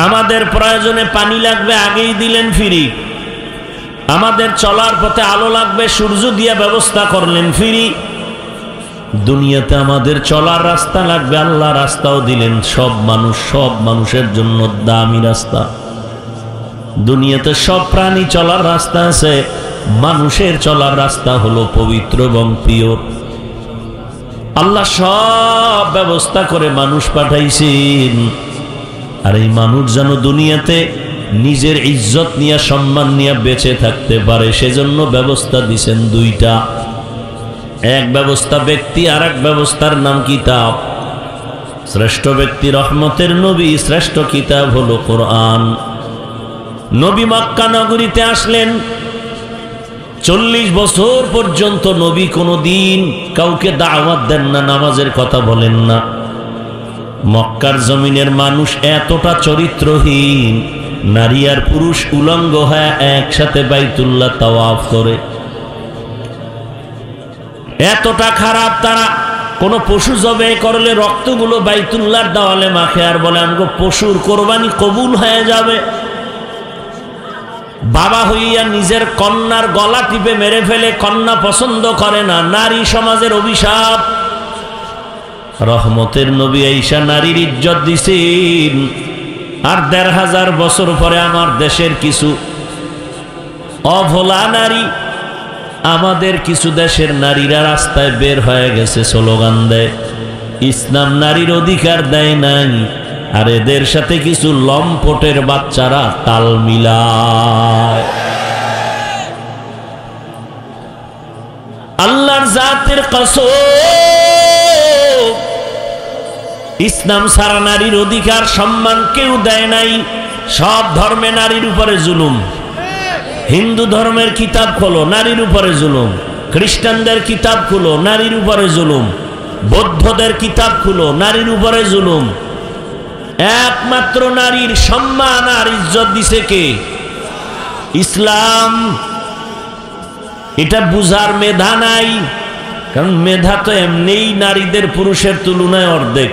S1: আমাদের প্রয়োজনে পানি লাগবে, আগেই দিলেন ফ্রি। আমাদের চলার পথে আলো লাগবে, সূর্য দিয়ে ব্যবস্থা করলেন ফ্রি। দুনিয়াতে আমাদের চলার রাস্তা লাগবে, আল্লাহ রাস্তাও দিলেন। সব মানুষের জন্য দামি রাস্তা। দুনিয়াতে সব প্রাণী চলার রাস্তা আছে, মানুষের চলার রাস্তা হলো পবিত্র এবং পিওর। আল্লাহ সব ব্যবস্থা করে মানুষ পাঠাইছেন। আর এই মানুষ যেন দুনিয়াতে নিজের ইজ্জত নিয়ে সম্মান নিয়ে বেঁচে থাকতে পারে, সেজন্য ব্যবস্থা দিছেন দুইটা। এক ব্যবস্থা ব্যক্তি, আর এক ব্যবস্থার নাম কিতাব। শ্রেষ্ঠ ব্যক্তি রহমতের নবী, শ্রেষ্ঠ কিতাব হলো কোরআন। নবী মক্কা নগরীতে আসলেন, 40 বছর পর্যন্ত নবী কোনোদিন কাউকে দাওয়াত দেন না, নামাজের কথা বলেন না। মক্কার জমিনের মানুষ এতটা চরিত্রহীন, নারী আর পুরুষ উলঙ্গ হয়ে একসাথে বাইতুল্লাহ তাওয়াফ করে। এতটা খারাপ তারা, কোন পশু জবে করলে রক্তগুলো বাইতুল্লাহর দেওয়ালে মাখে আর বলে আমাকে পশুর কোরবানি কবুল হয়ে যাবে। বাবা হইয়া নিজের কন্যার গলা টিপে মেরে ফেলে, কন্যা পছন্দ করে না, নারী সমাজের অভিশাপ। রহমতের নবী আইসা নারীর ইজ্জত দিছেন। আর 1500 বছর পরে আমার দেশের কিছু অভোলা নারী, আমাদের কিছু দেশের নারীরা রাস্তায় বের হয়ে গেছে, স্লোগান দেয় ইসলাম নারীর অধিকার দেয় নাই। আর এদের সাথে কিছু লম্পটের বাচ্চারা তাল মিলায়। আল্লাহর জাতের কসম, ইসলাম সারা নারীর অধিকার সম্মান কেউ দেয় নাই। সব ধর্মে নারীর উপরে জুলুম। হিন্দু ধর্মের কিতাব খোলো, নারীর উপরে জুলুম। খ্রিস্টানদের কিতাব খুলো, নারীর উপরে জুলুম। বৌদ্ধদের কিতাব খুলো, নারীর উপরে জুলুম। একমাত্র নারীর সম্মান আর ইজ্জত দিছে কে? ইসলাম। এটা বুঝার মেধা নাই, কারণ মেধা তো এমনিই নারীদের পুরুষের তুলনায় অর্ধেক।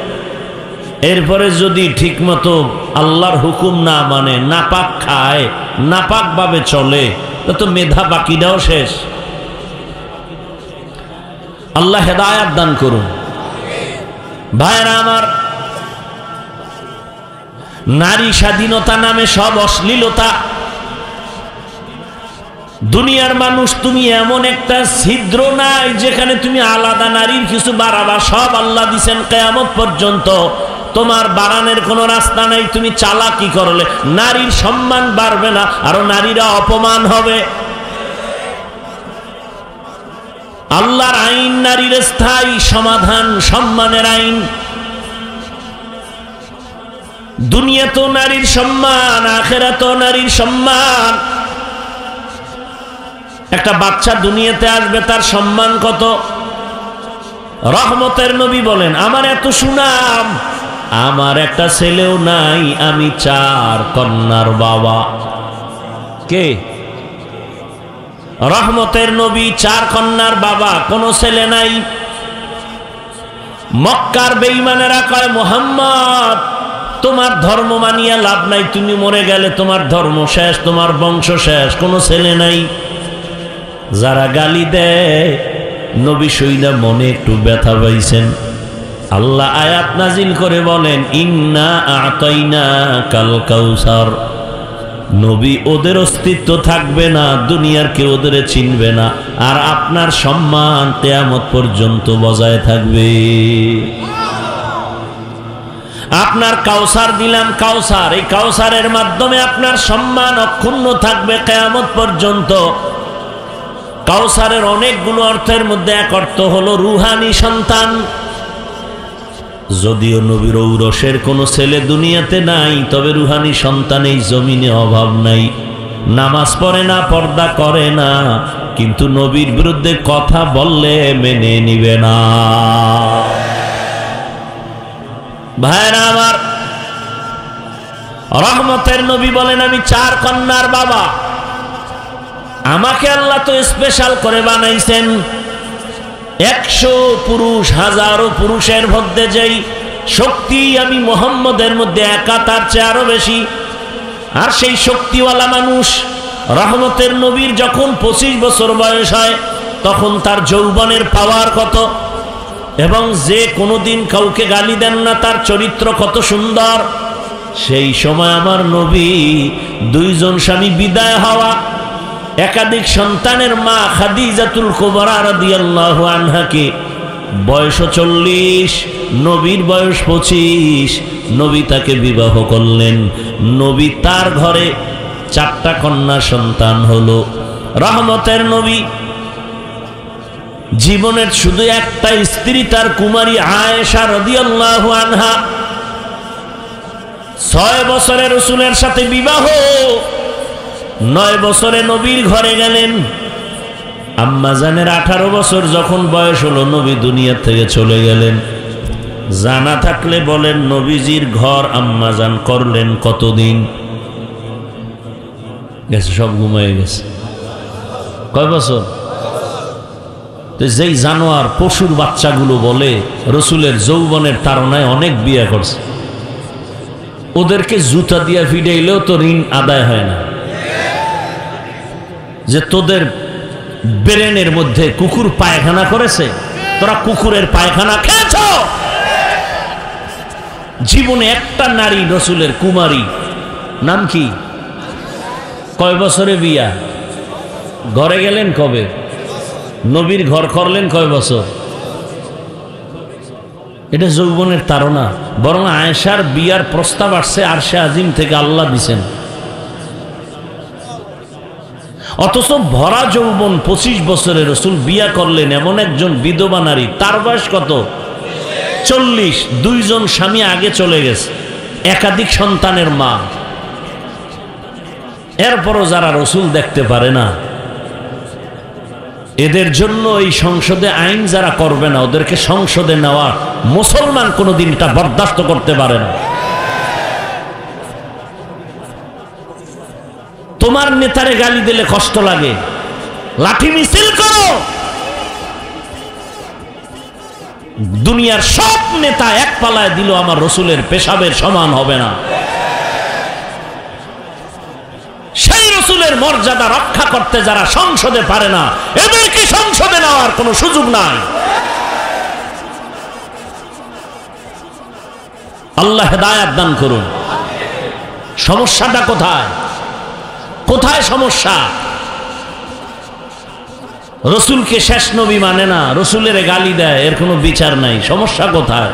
S1: এরপরে যদি ঠিকমতো আল্লাহর হুকুম না মানে, নাপাক খায়, নাপাক ভাবে চলে, তো মেধা বাকিটাও শেষ। আল্লাহ হেদায়াত দান করুন। ভাইরা আমার, নারী স্বাধীনতা নামে সব অশ্লীলতা। দুনিয়ার মানুষ, তুমি এমন একটা ছিদ্র নাই যেখানে তুমি আলাদা নারীর কিছু বাড়াবা। সব আল্লাহ দিছেন কিয়ামত পর্যন্ত, তোমার বাড়ানোর কোনো রাস্তা নাই। তুমি চালাকি করলে নারীর সম্মান বাড়বে না, আরো নারীরা অপমান হবে। আল্লাহর আইন নারীর স্থায়ী সমাধান, সম্মানের আইন। দুনিয়াতেও নারীর সম্মান, আখিরাতেও নারীর সম্মান। একটা বাচ্চা দুনিয়াতে আসবে, তার সম্মান কত? রহমতের নবী বলেন, আমার এত সুনাম, আমার একটা ছেলেও নাই, আমি 4 কন্যার বাবা। কে? রহমতের নবী 4 কন্যার বাবা, কোনো ছেলে নাই। মক্কার বেঈমানেরা কয়, মুহাম্মদ তোমার ধর্ম মানিয়া লাভ নাই, তুমি মরে গেলে তোমার ধর্ম শেষ, তোমার বংশ শেষ, কোনো ছেলে নাই। যারা গালি দেয়, নবী সইনা মনে একটু ব্যথা পাইছেন। আল্লাহ আয়াত নাজিল করে বলেন, ইন্না আতাইনাকাল কাউসার। নবী, ওদের অস্তিত্ব থাকবে না, দুনিয়ার কেউ ওদের চিনবে না, আর আপনার সম্মান কিয়ামত পর্যন্ত বজায় থাকবে। আপনার কাউসার দিলাম, কাউসার, এই কাউসারের মাধ্যমে আপনার সম্মান অক্ষুণ্ণ থাকবে কিয়ামত পর্যন্ত। কাউসারের অনেকগুলো অর্থের মধ্যে এক অর্থ হলো রুহানি সন্তান। যদিও নবীর ঔরসের কোনো ছেলে দুনিয়াতে নাই, তবে রুহানি সন্তান এই জমিনে অভাব নাই। নামাজ পড়ে না, পর্দা করে না, কিন্তু নবীর বিরুদ্ধে কথা বললে মেনে নিবে না। ভাইরা আমার, রহমতের নবী বলেন, আমি 4 কন্যার বাবা। আমাকে আল্লাহ তো স্পেশাল করে বানাইছেন। 100 পুরুষ, হাজারো পুরুষের মধ্যে যেই শক্তি আমি মুহাম্মদের মধ্যে একা, তার চেয়ে আরো বেশি। আর সেই শক্তিওয়ালা মানুষ রহমতের নবীর যখন 25 বছর বয়স হয়, তখন তার যৌবনের পাওয়ার কত, এবং যে কোনোদিন কাউকে গালি দেন না, তার চরিত্র কত সুন্দর। সেই সময় আমার নবী 2 জন স্বামী বিদায় হওয়া, একাধিক সন্তানের মা খাদিজাতুল কুবরা রাদিয়াল্লাহু আনহাকে বয়স 40, নবীর বয়স 25, নবী তাকে বিবাহ করলেন। নবী তার ঘরে 4টা কন্যা সন্তান হলো। রহমতের নবী জীবনের শুধু একটা স্ত্রী, তার কুমারী আয়েশা রাদিয়াল্লাহু আনহা। 6 বছরে রাসূলের সাথে বিবাহ, 9 বছরে নবীর ঘরে গেলেন। আম্মা জানের 18 বছর যখন বয়স হলো, নবী দুনিয়া থেকে চলে গেলেন। জানা থাকলে বলেন, নবীজির ঘর আম্মা জান করলেন কতদিন? গেছে, সব ঘুমিয়ে গেছে। কয় বছর? তো যেই জানোয়ার পশুর বাচ্চাগুলো বলে রসুলের যৌবনের তাড়নায় অনেক বিয়ে করছে, ওদেরকে জুতা দিয়া ফিডাইলেও তো ঋণ আদায় হয় না। যে তোদের ব্রেনের মধ্যে কুকুর পায়খানা করেছে, তোরা কুকুরের পায়খানা খেয়েছ। জীবনে একটা নারী রসুলের কুমারী, নাম কি? কয় বছরে বিয়া? ঘরে গেলেন কবে? নবীর ঘর করলেন কয় বছর? এটা যৌবনের তাড়না। বরং আয়েশার বিয়ার প্রস্তাব আসছে আরশে আজিম থেকে, আল্লাহ দিছেন। অথচ ভরা যৌবন 25 বছরে রসুল বিয়া করলেন এমন একজন বিধবা নারী, তার বয়স কত? 40। 2 জন স্বামী আগে চলে গেছে, একাধিক সন্তানের মা। এরপরও যারা রসুল দেখতে পারে না, এদের জন্য এই সংসদে আইন যারা করবে না, ওদেরকে সংসদে নেওয়া মুসলমান কোনোদিন এটা বরদাস্ত করতে পারে না। তোমার নেতারে গালি দিলে কষ্ট লাগে, লাঠি মিছিল করো। দুনিয়ার সব নেতা এক পালায় দিল, আমার রসুলের পেশাবের সমান হবে না। সেই রসুলের মর্যাদা রক্ষা করতে যারা সংসদে পারে না, এদেরকে সংসদে নেওয়ার কোনো সুযোগ নাই। আল্লাহ হেদায়েত দান করুন। সমস্যাটা কোথায়? কোথায় সমস্যা? রসুলকে শেষ নবী মানে না, রসুলের গালি দেয়, এর কোনো বিচার নাই। সমস্যা কোথায়?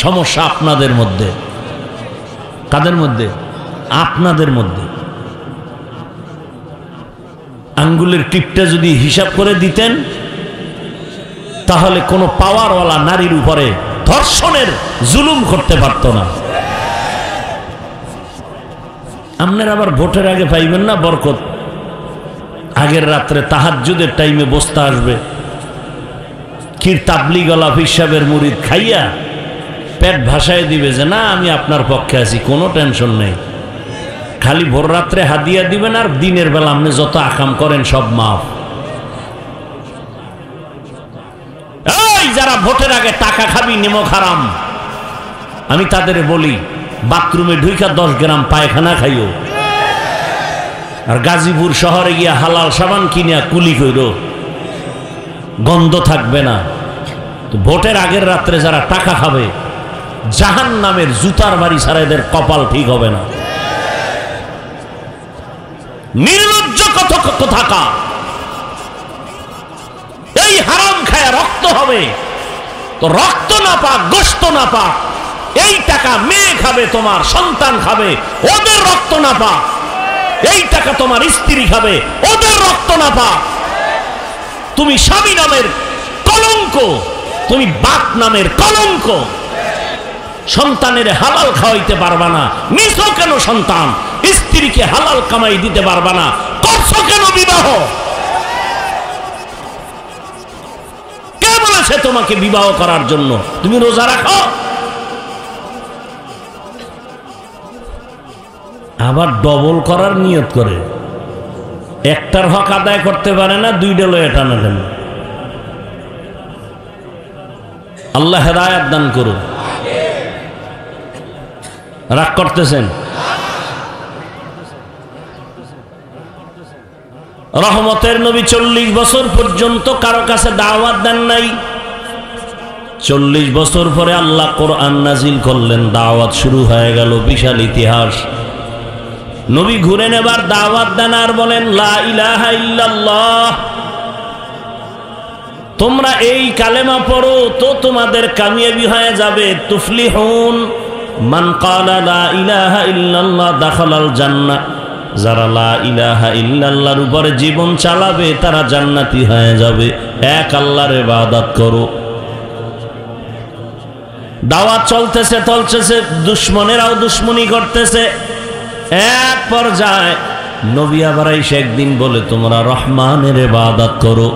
S1: সমস্যা আপনাদের মধ্যে। কাদের মধ্যে? আপনাদের মধ্যে। আঙ্গুলের টিপটা যদি হিসাব করে দিতেন, তাহলে কোনো পাওয়ারওয়ালা নারীর উপরে ধর্ষণের জুলুম করতে পারত না। আপনার আবার ভোটের আগে পাইবেন না বরকত। আগের রাত্রে তাহাজ্জুদের টাইমে বসতে আসবে, কির তাবলিগওয়ালা হিসাবের মুরিদ খাইয়া পেট ভাসায় দিবে যে না, আমি আপনার পক্ষে আছি, কোনো টেনশন নেই। খালি ভোর রাত্রে হাদিয়া দিবেন, আর দিনের বেলা আপনি যত আকাম করেন সব মাফ। এই যারা ভোটের আগে টাকা খাবি, নিমক হারাম, আমি তাদের বলি, বাথরুমে ঢুইকা 10 গ্রাম পায়খানা খাইও, আর গাজীপুর শহরে গিয়া হালাল সাবান কিনিয়া কুলি কইরো, গন্ধ থাকবে না। তো ভোটের আগের রাত্রে যারা টাকা খাবে, জাহান্নামের জুতার বাড়ি ছাড়া এদের কপাল ঠিক হবে না। নির্লজ্জ কথা, এই হারাম খায়া রক্ত হবে, তো রক্ত না পাক, গোশত না পাক, এই টাকা মেয়ে খাবে, তোমার সন্তান খাবে, ওদের রক্ত না পাক। এই টাকা তোমার স্ত্রী খাবে, ওদের রক্ত না পাক। তুমি স্বামী নামের কলঙ্ক, তুমি বাপ নামের কলঙ্ক। সন্তানের হালাল খাওয়াইতে পারবা না, নিছো কেন সন্তান? স্ত্রীকে হালাল কামাই দিতে পারবা না, করছো কেন বিবাহ? কে বলেছে তোমাকে বিবাহ করার জন্য? তুমি রোজা রাখো, আবার ডবল করার নিয়ত করে, একটার হক আদায় করতে পারে না, 2টা লয়ে টানা দেন। আল্লাহ হেদায়েত দান করুন। রাগ করতেছেন? রহমতের নবী 40 বছর পর্যন্ত কারো কাছে দাওয়াত দেন নাই। 40 বছর পরে আল্লাহ কোরআন নাজিল করলেন, দাওয়াত শুরু হয়ে গেল। বিশাল ইতিহাস। নবী ঘুরে নেবার দাওয়াত দেন আর বলেন, লা ইলাহা ইল্লাল্লাহ, তোমরা এই কালেমা পড়ো তো তোমাদের কামিয়াবি হয়ে যাবে, তুফলিহুন, মান ক্বালা লা ইলাহা ইল্লাল্লাহ দাখালাল জান্নাহ, যারা লা ইলাহা ইল্লাল্লাহর উপরে জীবন চালাবে তারা জান্নাতি হয়ে যাবে। এক আল্লাহর ইবাদত করো। দাওয়াত চলতেছে, দুশ্মনেরাও দুশ্মনী করতেছে। এক পর্যায়ে নবী আবার এসে একদিন বলে, তোমরা রহমানের ইবাদত করো।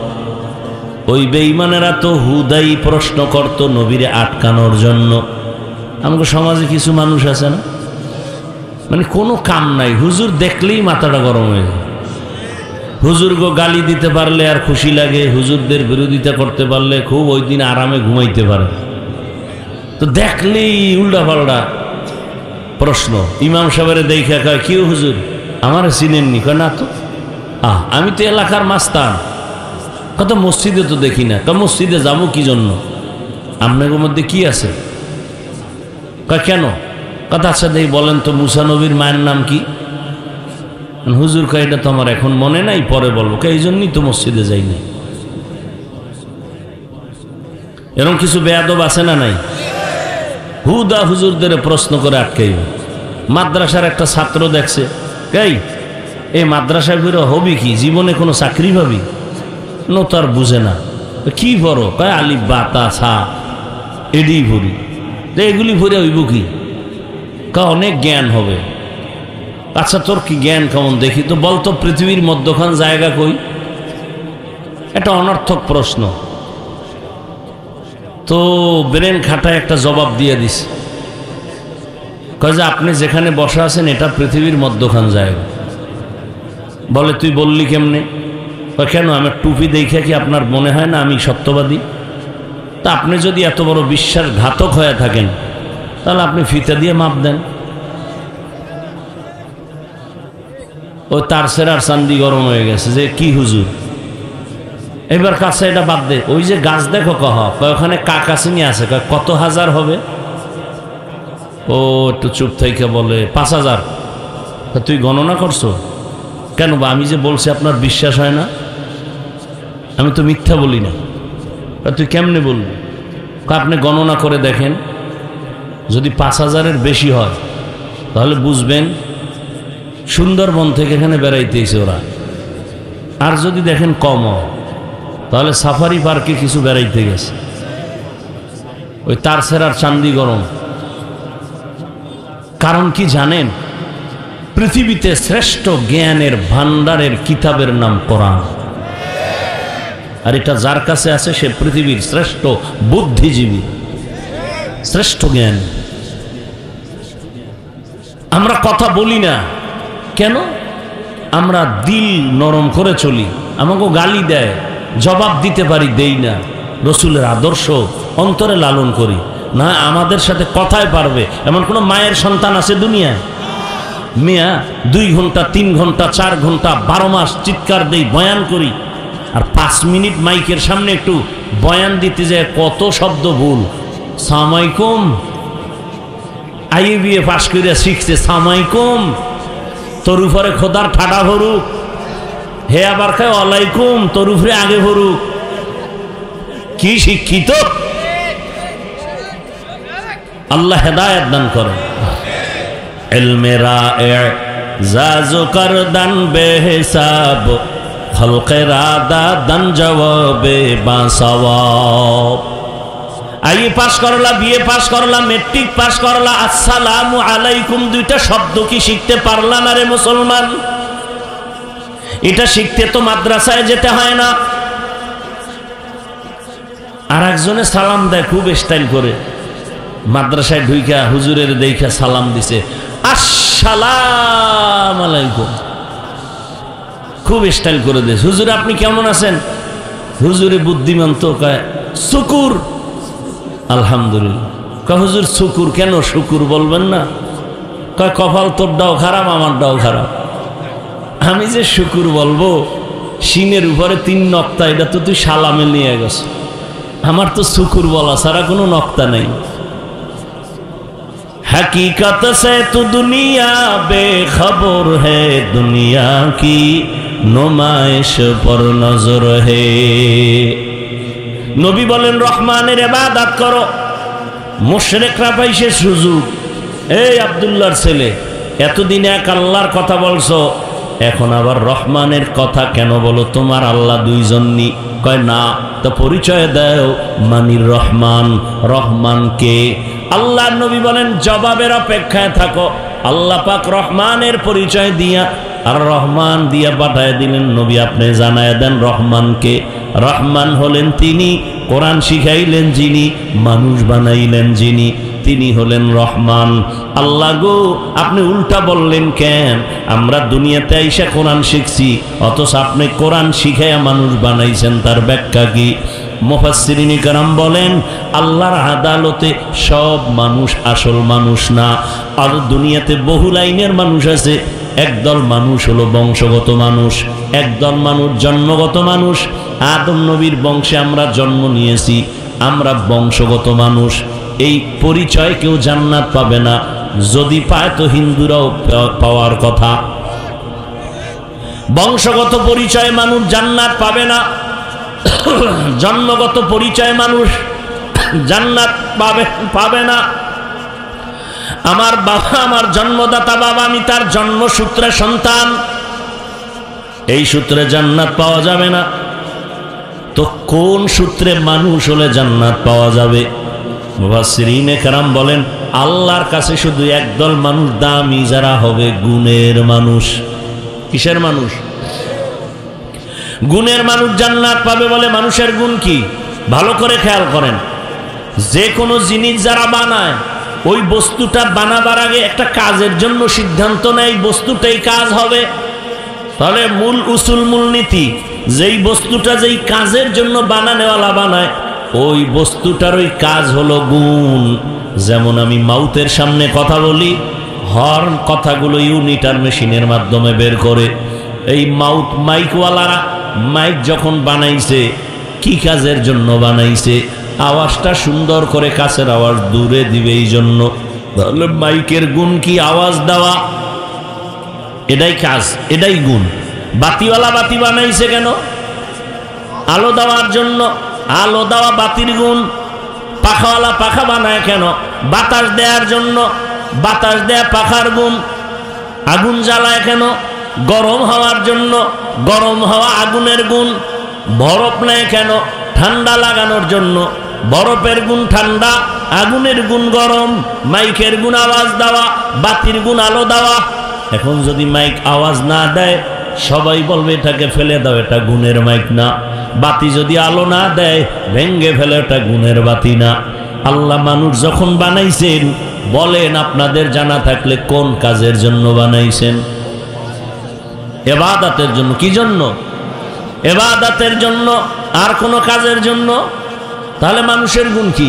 S1: ওই বেঈমানেরা তো হুদাই প্রশ্ন করত নবীরে আটকানোর জন্য। আমাকে সমাজে কিছু মানুষ আছে না, মানে কোনো কাম নাই, হুজুর দেখলেই মাথাটা গরম হয়ে যায়। হুজুর গো গালি দিতে পারলে আর খুশি লাগে, হুজুরদের বিরোধিতা করতে পারলে খুব ওই দিন আরামে ঘুমাইতে পারে। তো দেখলেই উল্টা পাল্টা প্রশ্ন। ইমাম সাহেবের দেখে কয়, কি হুজুর আমার চিনেননি? কয় না তো, আমি তো এলাকার মাস্তান। কত মসজিদে তো দেখি না। মসজিদে যাবো কি জন্য? আপনাদের মধ্যে কি আছে? কয় কেন? কথা আচ্ছা দেখি বলেন তো, মুসা নবীর মায়ের নাম কি? হুজুর কয় এটা তো আমার এখন মনে নাই, পরে বলবো। এই জন্যই তো মসজিদে যাই না। এরকম কিছু বেয়াদব আছে না নাই? হুদা হুজুরদের প্রশ্ন করে আটকাইব। মাদ্রাসার একটা ছাত্র দেখছে, এই মাদ্রাসায় ঘুরে হবি কি, জীবনে কোনো চাকরি পাবি? নো তার বুঝে না। কি পড়ো? কয় আলিফ বা তা সা এডি ভরি। এগুলি ভরে হইব কি? অনেক জ্ঞান হবে। আচ্ছা তোর কি জ্ঞান কেমন দেখি তো, বলতো পৃথিবীর মধ্যখান জায়গা কই? এটা অনর্থক প্রশ্ন। তো ব্রেন খাটায় একটা জবাব দিয়ে দিস, কয় যে আপনি যেখানে বসা আছেন এটা পৃথিবীর মধ্যখান জায়গা। বলে তুই বললি কেমনে? কেন, আমার টুপি দেখে কি আপনার মনে হয় না আমি সত্যবাদী? তা আপনি যদি এত বড় বিশ্বাসঘাতক হয়ে থাকেন তাহলে আপনি ফিতা দিয়ে মাপ দেন। ওই তার সেরার চান্দি গরম হয়ে গেছে যে কি হুজুর এবার কাছে এটা বাদ দে, ওই যে গাছ দেখো ওখানে কাকাচিনি আছে, কত হাজার হবে? ও একটু চুপ থেকে বলে 5000। তুই গণনা করছো কেন? বা আমি যে বলছি আপনার বিশ্বাস হয় না? আমি তো মিথ্যা বলি না। তুই কেমনে বলবি? আপনি গণনা করে দেখেন, যদি 5000-এর বেশি হয় তাহলে বুঝবেন সুন্দরবন থেকে এখানে বেড়াইতেছে ওরা। আর যদি দেখেন কম হয় তাহলে সাফারি পার্কে কিছু বেড়াইতে গেছে। ওই তার সেরার চান্দি গরম। কারণ কি জানেন? পৃথিবীতে শ্রেষ্ঠ জ্ঞানের ভান্ডারের কিতাবের নাম কোরআন। আর এটা যার কাছে আছে সে পৃথিবীর শ্রেষ্ঠ বুদ্ধিজীবী, শ্রেষ্ঠ জ্ঞান। আমরা কথা বলি না কেন? আমরা দিল নরম করে চলি। আমাকে গালি দেয়, জবাব দিতে পারি, দেই না। রসুলের আদর্শ অন্তরে লালন করি না। আমাদের সাথে কথায় পারবে এমন কোন মায়ের সন্তান আছে দুনিয়ায়? মিয়া 2 ঘন্টা 3 ঘন্টা 4 ঘন্টা 12 মাস চিৎকার দেই, বয়ান করি, আর 5 মিনিট মাইকের সামনে একটু বয়ান দিতে যায় কত শব্দ ভুল। সামাইকুম, আইবিএ পাস করে শিখছে সামাইকুম, তোর উপরে খোদার ঠাডা ভরুক। হে আবার খায় ওয়ালাইকুম, তোর উপরে আগে ভরুক। কি শিক্ষিত! আল্লাহ হেদায়েত দান করেন। ইলমেরা এজাজু করদান বেহিসাব, খলকেরা দাদান জবাবে বাসওয়াব। আইএ পাস করলা, বিএ পাস করলা, মেট্রিক পাস করলা, আসসালামু আলাইকুম 2টা শব্দ কি শিখতে পারলা না রে মুসলমান? এটা শিখতে তো মাদ্রাসায় যেতে হয় না। আর একজনে সালাম দেয় খুব স্টাইল করে, মাদ্রাসায় ঢুইকা হুজুরের দেখা সালাম দিছে, আসসালামু আলাইকুম, খুব স্টাইল করে দিয়েছে। হুজুর আপনি কেমন আছেন? হুজুরে বুদ্ধিমান তো, কয় শুকুর। আলহামদুলিল্লাহ। কয় হুজুর শুকুর কেন? শুকুর বলবেন না? কয় কপাল তোরটাও খারাপ, আমারটাও খারাপ। আমি যে শুকুর বলবো, শিনের উপরে 3 নক্তা, এটা তো তুই সালামে নিয়ে গেছ। আমার তো শুকুর বলা ছাড়া কোনো নক্তা নেই। हकीकत से तो दुनिया बेखबर है, दुनिया की नुमाइश पर नजर है। নবী বলেন রহমানের ইবাদত করো। মুশরিকরা পাইছে সুযোগ, এই আব্দুল্লাহর ছেলে, এতদিন এক আল্লাহর কথা বলছো, এখন আবার রহমানের কথা কেন বলো? তোমার আল্লাহ দুইজনই? কয় না। তো পরিচয় দাও, মানির রহমান, রহমানকে। আল্লাহর নবী বলেন জবাবের অপেক্ষায় থাকো। আল্লাহ পাক রহমানের পরিচয় দিয়া আর রহমান দিয়া পাঠায় দিলেন, নবী আপনি জানায় দেন রহমানকে। রহমান হলেন তিনি, কোরআন শিখাইলেন যিনি, মানুষ বানাইলেন যিনি, তিনি হলেন রহমান। আল্লাহ গো, আপনি উল্টা বললেন কেন? আমরা দুনিয়াতে আইসা কোরআন শিখছি, অথচ আপনি কোরআন শিখাইয়া মানুষ বানাইছেন, তার ব্যাখ্যা কি? মুফাসসিরিন কিরাম বলেন আল্লাহর আদালতে সব মানুষ আসল মানুষ না। আর দুনিয়াতে বহু লাইনের মানুষ আছে। একদল মানুষ হলো বংশগত মানুষ, একদল মানুষ জন্মগত মানুষ। আদম নবীর বংশে আমরা জন্ম নিয়েছি, আমরা বংশগত মানুষ। এই পরিচয় কেউ জান্নাত পাবে না, যদি পায় তো হিন্দুরাও পাওয়ার কথা। বংশগত পরিচয় মানুষ জান্নাত পাবে না, জন্মগত পরিচয় মানুষ জান্নাত পাবে না। আমার বাবা, আমার জন্মদাতা বাবা, আমি তার জন্মসূত্রে সন্তান, এই সূত্রে জান্নাত পাওয়া যাবে না। তো কোন সূত্রে মানুষ হলে জান্নাত পাওয়া যাবে? মুফাসসিরিনে কেরাম বলেন আল্লাহর কাছে শুধু একদল মানুষ দামি, যারা হবে গুণের মানুষ। কিসের মানুষ? গুণের মানুষ জান্নাত পাবে। বলে মানুষের গুণ কি? ভালো করে খেয়াল করেন, যে কোনো জিনিস যারা বানায়, ওই বস্তুটা বানাবার আগে একটা কাজের জন্য সিদ্ধান্ত নেয় বস্তুটাই কাজ হবে। তাহলে মূল উসুল, মূল নীতি, যেই বস্তুটা যেই কাজের জন্য বানানেওয়ালা বানায়, ওই বস্তুটার ওই কাজ হলো গুণ। যেমন আমি মাউথের সামনে কথা বলি, হর্ন কথাগুলো ইউনিটার মেশিনের মাধ্যমে বের করে। এই মাউথ মাইকওয়ালারা মাইক যখন বানাইছে, কি কাজের জন্য বানাইছে? আওয়াজটা সুন্দর করে, কাছের আওয়াজ দূরে দিবে এই জন্য। তাহলে মাইকের গুণ কি? আওয়াজ দেওয়া, এটাই কাজ, এটাই গুণ। বাতিওয়ালা বাতি বানাইছে কেন? আলো দেওয়ার জন্য, আলো দেওয়া বাতির গুণ। পাখাওয়ালা পাখা বানায় কেন? বাতাস দেওয়ার জন্য, বাতাস দেয়া পাখার গুণ। আগুন জ্বালায় কেন? গরম হওয়ার জন্য, গরম হওয়া আগুনের গুণ। বরফ নেয় কেন? ঠান্ডা লাগানোর জন্য, বরফের গুণ ঠান্ডা, আগুনের গুণ গরম। মাইকের গুণ আওয়াজ দেওয়া, বাতির গুণ আলো দেওয়া। এখন যদি মাইক আওয়াজ না দেয়, সবাই বলবে এটাকে ফেলে দাও, এটা গুণের মাইক না। বাতি যদি আলো না দেয়, ভেঙ্গে ফেলে, এটা গুণের বাতি না। আল্লাহ মানুষ যখন বানাইছেন, বলেন আপনাদের জানা থাকলে কোন কাজের জন্য বানাইছেন? ইবাদতের জন্য। কি জন্য? ইবাদতের জন্য, আর কোন কাজের জন্য? তাহলে মানুষের গুণ কি?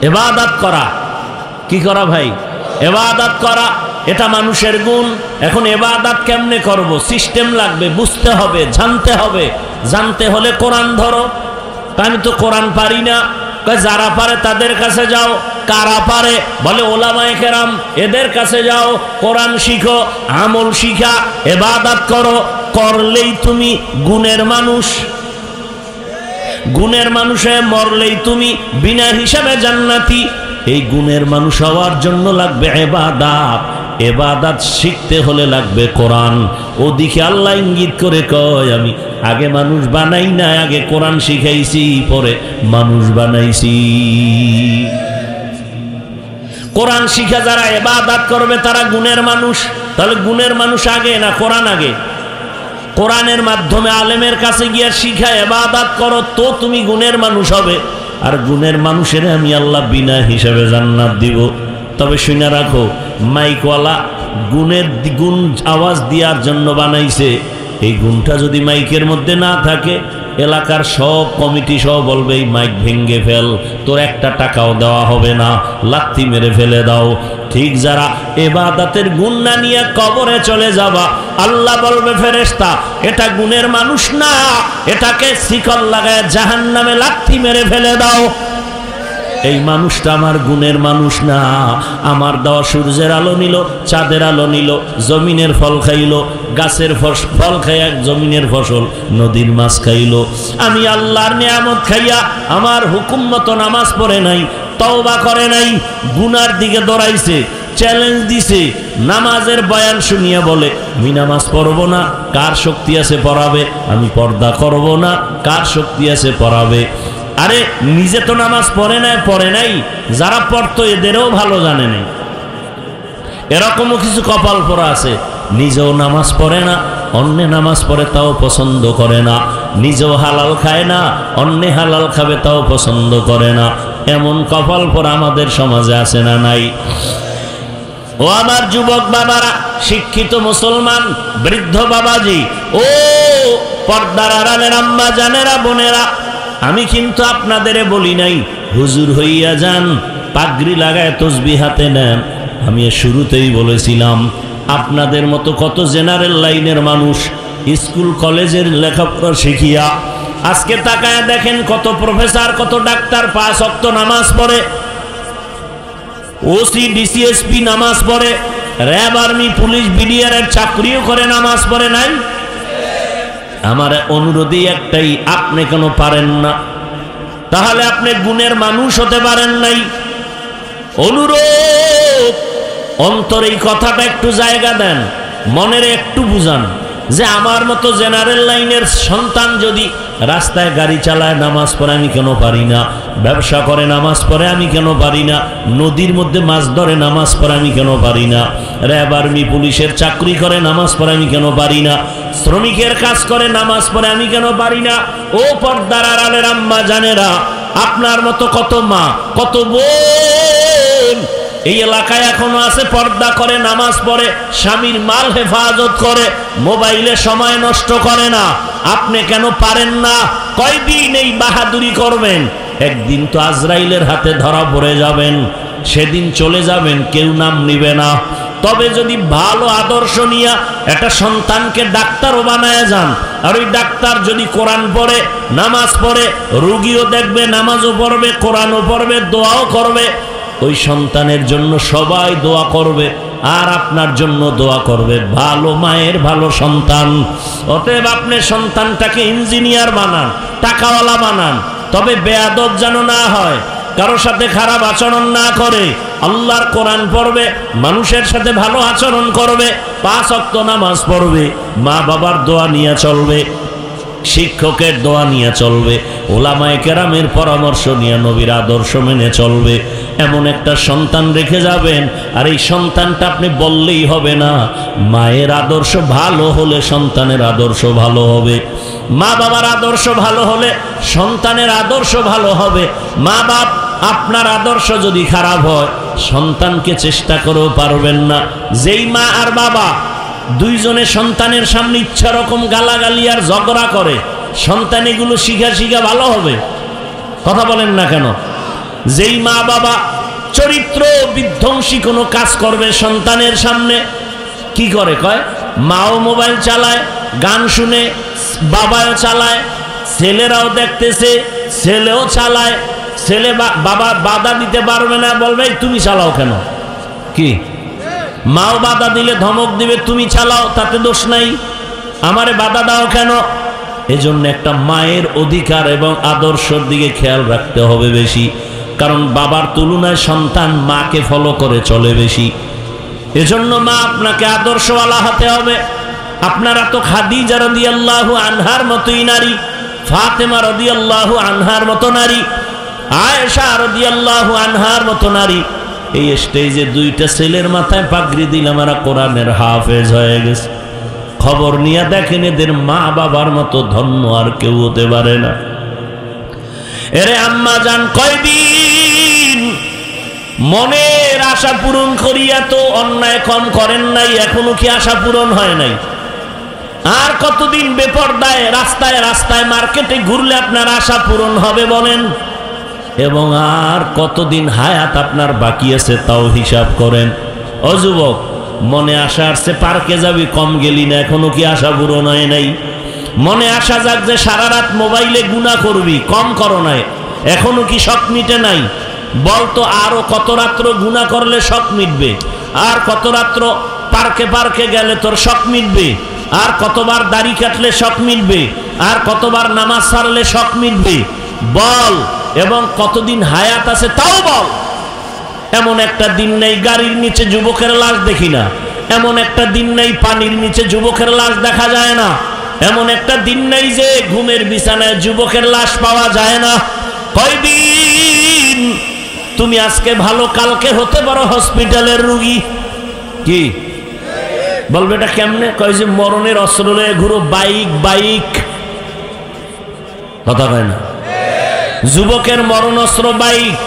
S1: ইবাদত করা। কি করা ভাই? ইবাদত করা, এটা মানুষের গুণ। এখন ইবাদত কেমনে করব? সিস্টেম লাগবে, বুঝতে হবে, জানতে হবে। জানতে হলে কোরআন ধরো। আমি তো কোরআন পারি না। যারা পারে তাদের কাছে যাও। কারা পারে? বলে ওলামায়ে কেরাম, এদের কাছে যাও, কোরআন শিখো, আমল শিখা, ইবাদত করো। করলেই তুমি গুণের মানুষ। গুণের মানুষে মরলেই তুমি বিনা হিসাবে জান্নাতি। এই গুণের মানুষ হওয়ার জন্য লাগবে ইবাদত। ইবাদত শিখতে হলে লাগবে কোরআন। ওদিকে আল্লাহ ইঙ্গিত করে কয়, আমি আগে মানুষ বানাই না, আগে কোরআন শিখাইছি, পরে মানুষ বানাইছি। কোরআন শিখা যারা ইবাদত করবে তারা গুণের মানুষ। তাহলে গুণের মানুষ আগে না কোরআন আগে? কোরআনের মাধ্যমে আলেমের কাছে গিয়া শিখা ইবাদত করো, তো তুমি গুণের মানুষ হবে। আর গুণের মানুষের আমি আল্লাহ বিনা হিসাবে জান্নাত দিব। তবে শুনে রাখো, মাইকওয়ালা গুণের গুণ আওয়াজ দেওয়ার জন্য বানাইছে। এই গুণটা যদি মাইকের মধ্যে না থাকে, এলাকার সব কমিটি সহ বলবে এই মাইক ভেঙ্গে ফেল, তোর একটা টাকাও দেওয়া হবে না, লাত্তি মেরে ফেলে দাও। ঠিক যারা ইবাদতের গুণ না নিয়ে কবরে চলে যাবা, আল্লাহ বলবে ফেরেশতা, এটা গুণের মানুষ না, এটাকে শিকল লাগায় জাহান্নামে লাত্তি মেরে ফেলে দাও। এই মানুষটা আমার গুণের মানুষ না। আমার দেওয়া সূর্যের আলো নিল, চাঁদের আলো নিল, জমিনের ফল খাইল, গাছের ফল খাইয়া জমিনের ফসল, নদীর মাছ খাইল। আমি আল্লাহর নিয়ামত খাইয়া আমার হুকুম মতো নামাজ পড়ে নাই, তওবা করে নাই, গুনার দিকে দৌড়াইছে, চ্যালেঞ্জ দিছে, নামাজের বয়ান শুনিয়া বলে আমি নামাজ পড়বো না, কার শক্তি আছে পড়াবে? আমি পর্দা করব না, কার শক্তি আছে পড়াবে? আরে নিজে তো নামাজ পড়ে নাই, যারা পড়তো এদেরও ভালো জানে নাই। এরকমও কিছু কপাল পরা আছে, নিজেও নামাজ পড়ে না, অন্যে নামাজ পড়ে তাও পছন্দ করে না, নিজেও হালাল খায় না, অন্যে হালাল খাবে তাও পছন্দ করে না। এমন কপাল পরা আমাদের সমাজে আছে না নাই? ও আমার যুবক বাবারা, শিক্ষিত মুসলমান বৃদ্ধ বাবাজি, ও পর্দার আড়ালের আম্মা জানেরা, বোনেরা, আমি কিন্তু আপনাদের বলি নাই হুজুর হইয়া যান, পাগড়ি লাগায় তসবিহ হাতে নেন। আমি শুরুতেই বলেছিলাম আপনাদের মতো কত জেনারেল লাইনের মানুষ স্কুল কলেজের লেখাপড়া শিখিয়া আজকে তাকায় দেখেন কত প্রফেসর, কত ডাক্তার 5 ওয়াক্ত নামাজ পড়ে, ওসি ডিসিএসপি নামাজ পড়ে, র্যাব আর্মি পুলিশ বিডিআর এর চাকরিও করে, নামাজ পড়ে নাই? আমার অনুরোধই একটাই, আপনি কেন পারেন না? তাহলে আপনি গুণের মানুষ হতে পারেন নাই। অনুরোধ, অন্তরে এই কথাটা একটু জায়গা দেন, মনের একটু বুঝান যে আমার মতো জেনারেল লাইনের সন্তান যদি রাস্তায় গাড়ি চালায় নামাজ পড়ে আমি কেন পারি না? ব্যবসা করে নামাজ পড়ে আমি কেন পারি না? নদীর মধ্যে মাছ ধরে নামাজ পড়ে আমি কেন পারি না? র্যাব আর্মি পুলিশের চাকরি করে নামাজ পড়ে আমি কেন পারি না? শ্রমিকের কাজ করে নামাজ পড়ে আমি কেন পারি না? ও পর্দার আড়ালের আম্মা জানেরা, আপনার মতো কত মা, কত বোন এই এলাকায় এখনো আছে, পর্দা করে নামাজ পড়ে, স্বামীর মাল হেফাজত করে, মোবাইলে সময় নষ্ট করে না। আপনি কেন পারেন না? কয়দিন এই বাহাদুরি করবেন? একদিন তো আজরাইলের হাতে ধরা পড়ে যাবেন, সেদিন চলে যাবেন, কেউ নাম নিবে না। তবে যদি ভালো আদর্শ নিয়ে একটা সন্তানকে ডাক্তারও বানায় যান, আর ওই ডাক্তার যদি কোরআন পড়ে, নামাজ পড়ে, রুগীও দেখবে, নামাজও পড়বে, কোরআনও পড়বে, দোয়াও করবে, ওই সন্তানের জন্য সবাই দোয়া করবে, আর আপনার জন্য দোয়া করবে। ভালো মায়ের ভালো সন্তান। অতএব আপনি সন্তানটাকে ইঞ্জিনিয়ার বানান, টাকাওয়ালা বানান, তবে বেয়াদব যেন না হয়, কারোর সাথে খারাপ আচরণ না করে, আল্লাহর কোরআন পড়বে, মানুষের সাথে ভালো আচরণ করবে, 5 ওয়াক্ত নামাজ পড়বে, মা বাবার দোয়া নিয়ে চলবে, শিক্ষকের দোয়া নিয়ে চলবে, ওলামায়ে কেরামের পরামর্শ নিয়ে নবীর আদর্শ মেনে চলবে। এমন একটা সন্তান রেখে যাবেন, আর এই সন্তানটা আপনি বললেই হবে না। মায়ের আদর্শ ভালো হলে সন্তানের আদর্শ ভালো হবে, মা বাবার আদর্শ ভালো হলে সন্তানের আদর্শ ভালো হবে। মা বাপ আপনার আদর্শ যদি খারাপ হয়, সন্তানকে চেষ্টা করেও পারবেন না। যেই মা আর বাবা দুইজনে সন্তানের সামনে ইচ্ছা রকম গালাগালি আর ঝগড়া করে, সন্তান এগুলো শিখা ভালো হবে? কথা বলেন না কেন? যেই মা বাবা চরিত্র বিধ্বংসী কোনো কাজ করবে সন্তানের সামনে, কি করে? কয় মাও মোবাইল চালায়, গান শুনে, বাবাও চালায়, ছেলেরাও দেখতেছে, ছেলেও চালায়, ছেলে বাবা বাধা দিতে পারবে না, বলবে তুমি চালাও কেন? কি মাও বাধা দিলে ধমক দিবে, তুমি চালাও, তাতে দোষ নাই, আমারে বাধা দাও কেন? এজন্য একটা মায়ের অধিকার এবং আদর্শের দিকে খেয়াল রাখতে হবে বেশি, কারণ বাবার তুলনায় সন্তান মাকে ফলো করে চলে বেশি। এজন্য মা আপনাকে আদর্শওয়ালা হতে হবে। আপনারা তো খাদিজা রাদিয়াল্লাহু আনহার মতোই নারী, ফাতেমা রাদিয়াল্লাহু আনহার মতো নারী, আয়েশা রাদিয়াল্লাহু আনহার মতো নারী। এই স্টেজে 2টা ছেলের মাথায় পাগড়ি দিলাম, আর কোরআনের হাফেজ হয়ে গেছে। খবর নিয়ে দেখেন এদের মা বাবার মতো ধন্য আর কেউ হতে পারে না। এরে আম্মা জান, কয়দিন মনের আশা পূরণ করিয়া তো অন্যায় কম করেন নাই, এখনো কি আশা পূরণ হয় নাই? আর কতদিন বেপরদায় রাস্তায় রাস্তায় মার্কেটে ঘুরলে আপনার আশা পূরণ হবে বলেন? এবং আর কতদিন হায়াত আপনার বাকি আছে তাও হিসাব করেন। ও যুবক, মনে আশা আসছে পার্কে যাবি, কম গেলি না, এখনো কি আশা পূরণ হয় নাই? মনে আশা যাক যে সারা রাত মোবাইলে গুনাহ করবি, কম করো নাই, এখনো কি শখ মিটে নাই? বলতো আরো কত রাত্র গুনাহ করলে শখ মিটবে? আর কত রাত্র পার্কে পার্কে গেলে তোর শখ মিটবে? আর কতবার দাড়ি কাটলে শখ মিটবে? আর কতবার নামাজ ছাড়লে শখ মিটবে? বল। এবং কতদিন হায়াত আছে তাও বল। এমন একটা দিন নেই গাড়ির নিচে যুবকের লাশ দেখি না, এমন একটা দিন নেই পানির নিচে যুবকের লাশ দেখা যায় না, এমন একটা দিন নেই যে ঘুমের বিছানায় যুবকের লাশ পাওয়া যায় না। কয়দিন তুমি আজকে ভালো, কালকে হতে পারো হসপিটালের রোগী। কি বলবে এটা কেমনে? কয় যে মরণের অস্ত্র লয়ে ঘুরো, বাইক বাইক, কথা কয় না? যুবকের মরণ অস্ত্র বাইক,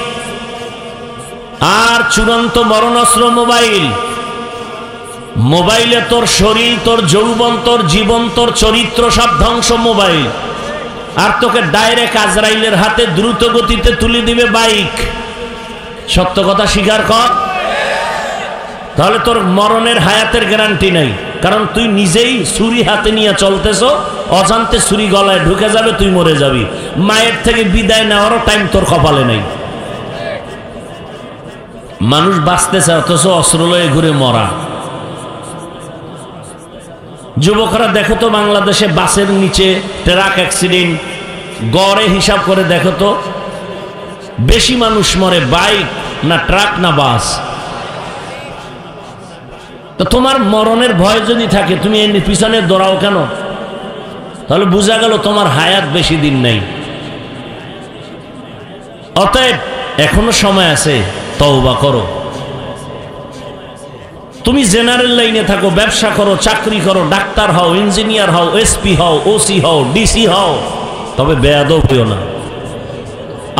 S1: আর চূড়ান্ত মরণ অস্ত্র মোবাইল। মোবাইলে তোর শরীর, তোর যৌবন, তোর জীবন, তোর চরিত্র সব ধ্বংস মোবাইল। আর তোকে ডাইরেক্ট আজরাইলের হাতে দ্রুত গতিতে তুলে দিবে বাইক। সত্য কথা স্বীকার কর। তাহলে তোর মরণের হায়াতের গ্যারান্টি নাই, কারণ তুই নিজেই ছুরি হাতে নিয়ে চলতেছ, অজান্তে ছুরি গলায় ঢুকে যাবে, তুই মরে যাবি। মায়ের থেকে বিদায় নেওয়ারও টাইম তোর কপালে নাই। মানুষ বাঁচতেছে অথচ অস্ত্র লয়ে ঘুরে মরা। যুবকরা দেখো তো বাংলাদেশে বাসের নিচে ট্রাক অ্যাক্সিডেন্ট গড়ে হিসাব করে দেখো তো, বেশি মানুষ মরে বাইক না ট্রাক না বাস? তো তোমার মরণের ভয় যদি থাকে তুমি এর পিছনে দৌড়াও কেন? তাহলে বোঝা গেল তোমার হায়াত বেশি দিন নাই। অতএব এখনো সময় আছে, তওবা করো। তুমি জেনারেল লাইনে থাকো, ব্যবসা করো, চাকরি করো, ডাক্তার হও, ইঞ্জিনিয়ার হও, এসপি হও, ওসি হও, ডিসি হও, তবে বেয়াদব হইও না।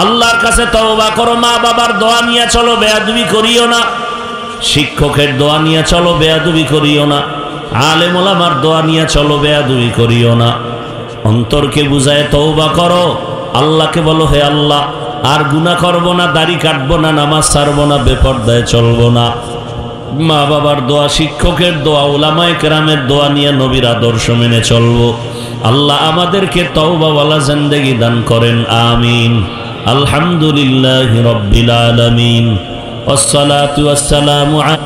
S1: আল্লাহর কাছে তওবা করো। মা বাবার দোয়া নিয়ে চলো, বেয়াদবি করিও না। শিক্ষকের দোয়া নিয়ে চলো, বেয়াদবি করিও না। আলেম ওলামার দোয়া নিয়ে চলো, বেয়াদবি করিও না। অন্তরকে বুঝায় তওবা করো। আল্লাহকে বলো, হে আল্লাহ, আর গুনাহ করব না, দাড়ি কাটবো না, নামাজ ছাড়বো না, বেপরদায় চলবো না। মা বাবার দোয়া, শিক্ষকের দোয়া, উলামায়ে কেরামের দোয়া নিয়ে নবীর আদর্শ মেনে চলবো। আল্লাহ আমাদেরকে তওবাওয়ালা জিন্দেগি দান করেন, আমিন। আলহামদুলিল্লাহি রাব্বিল আলামিন। والصلاة والسلام على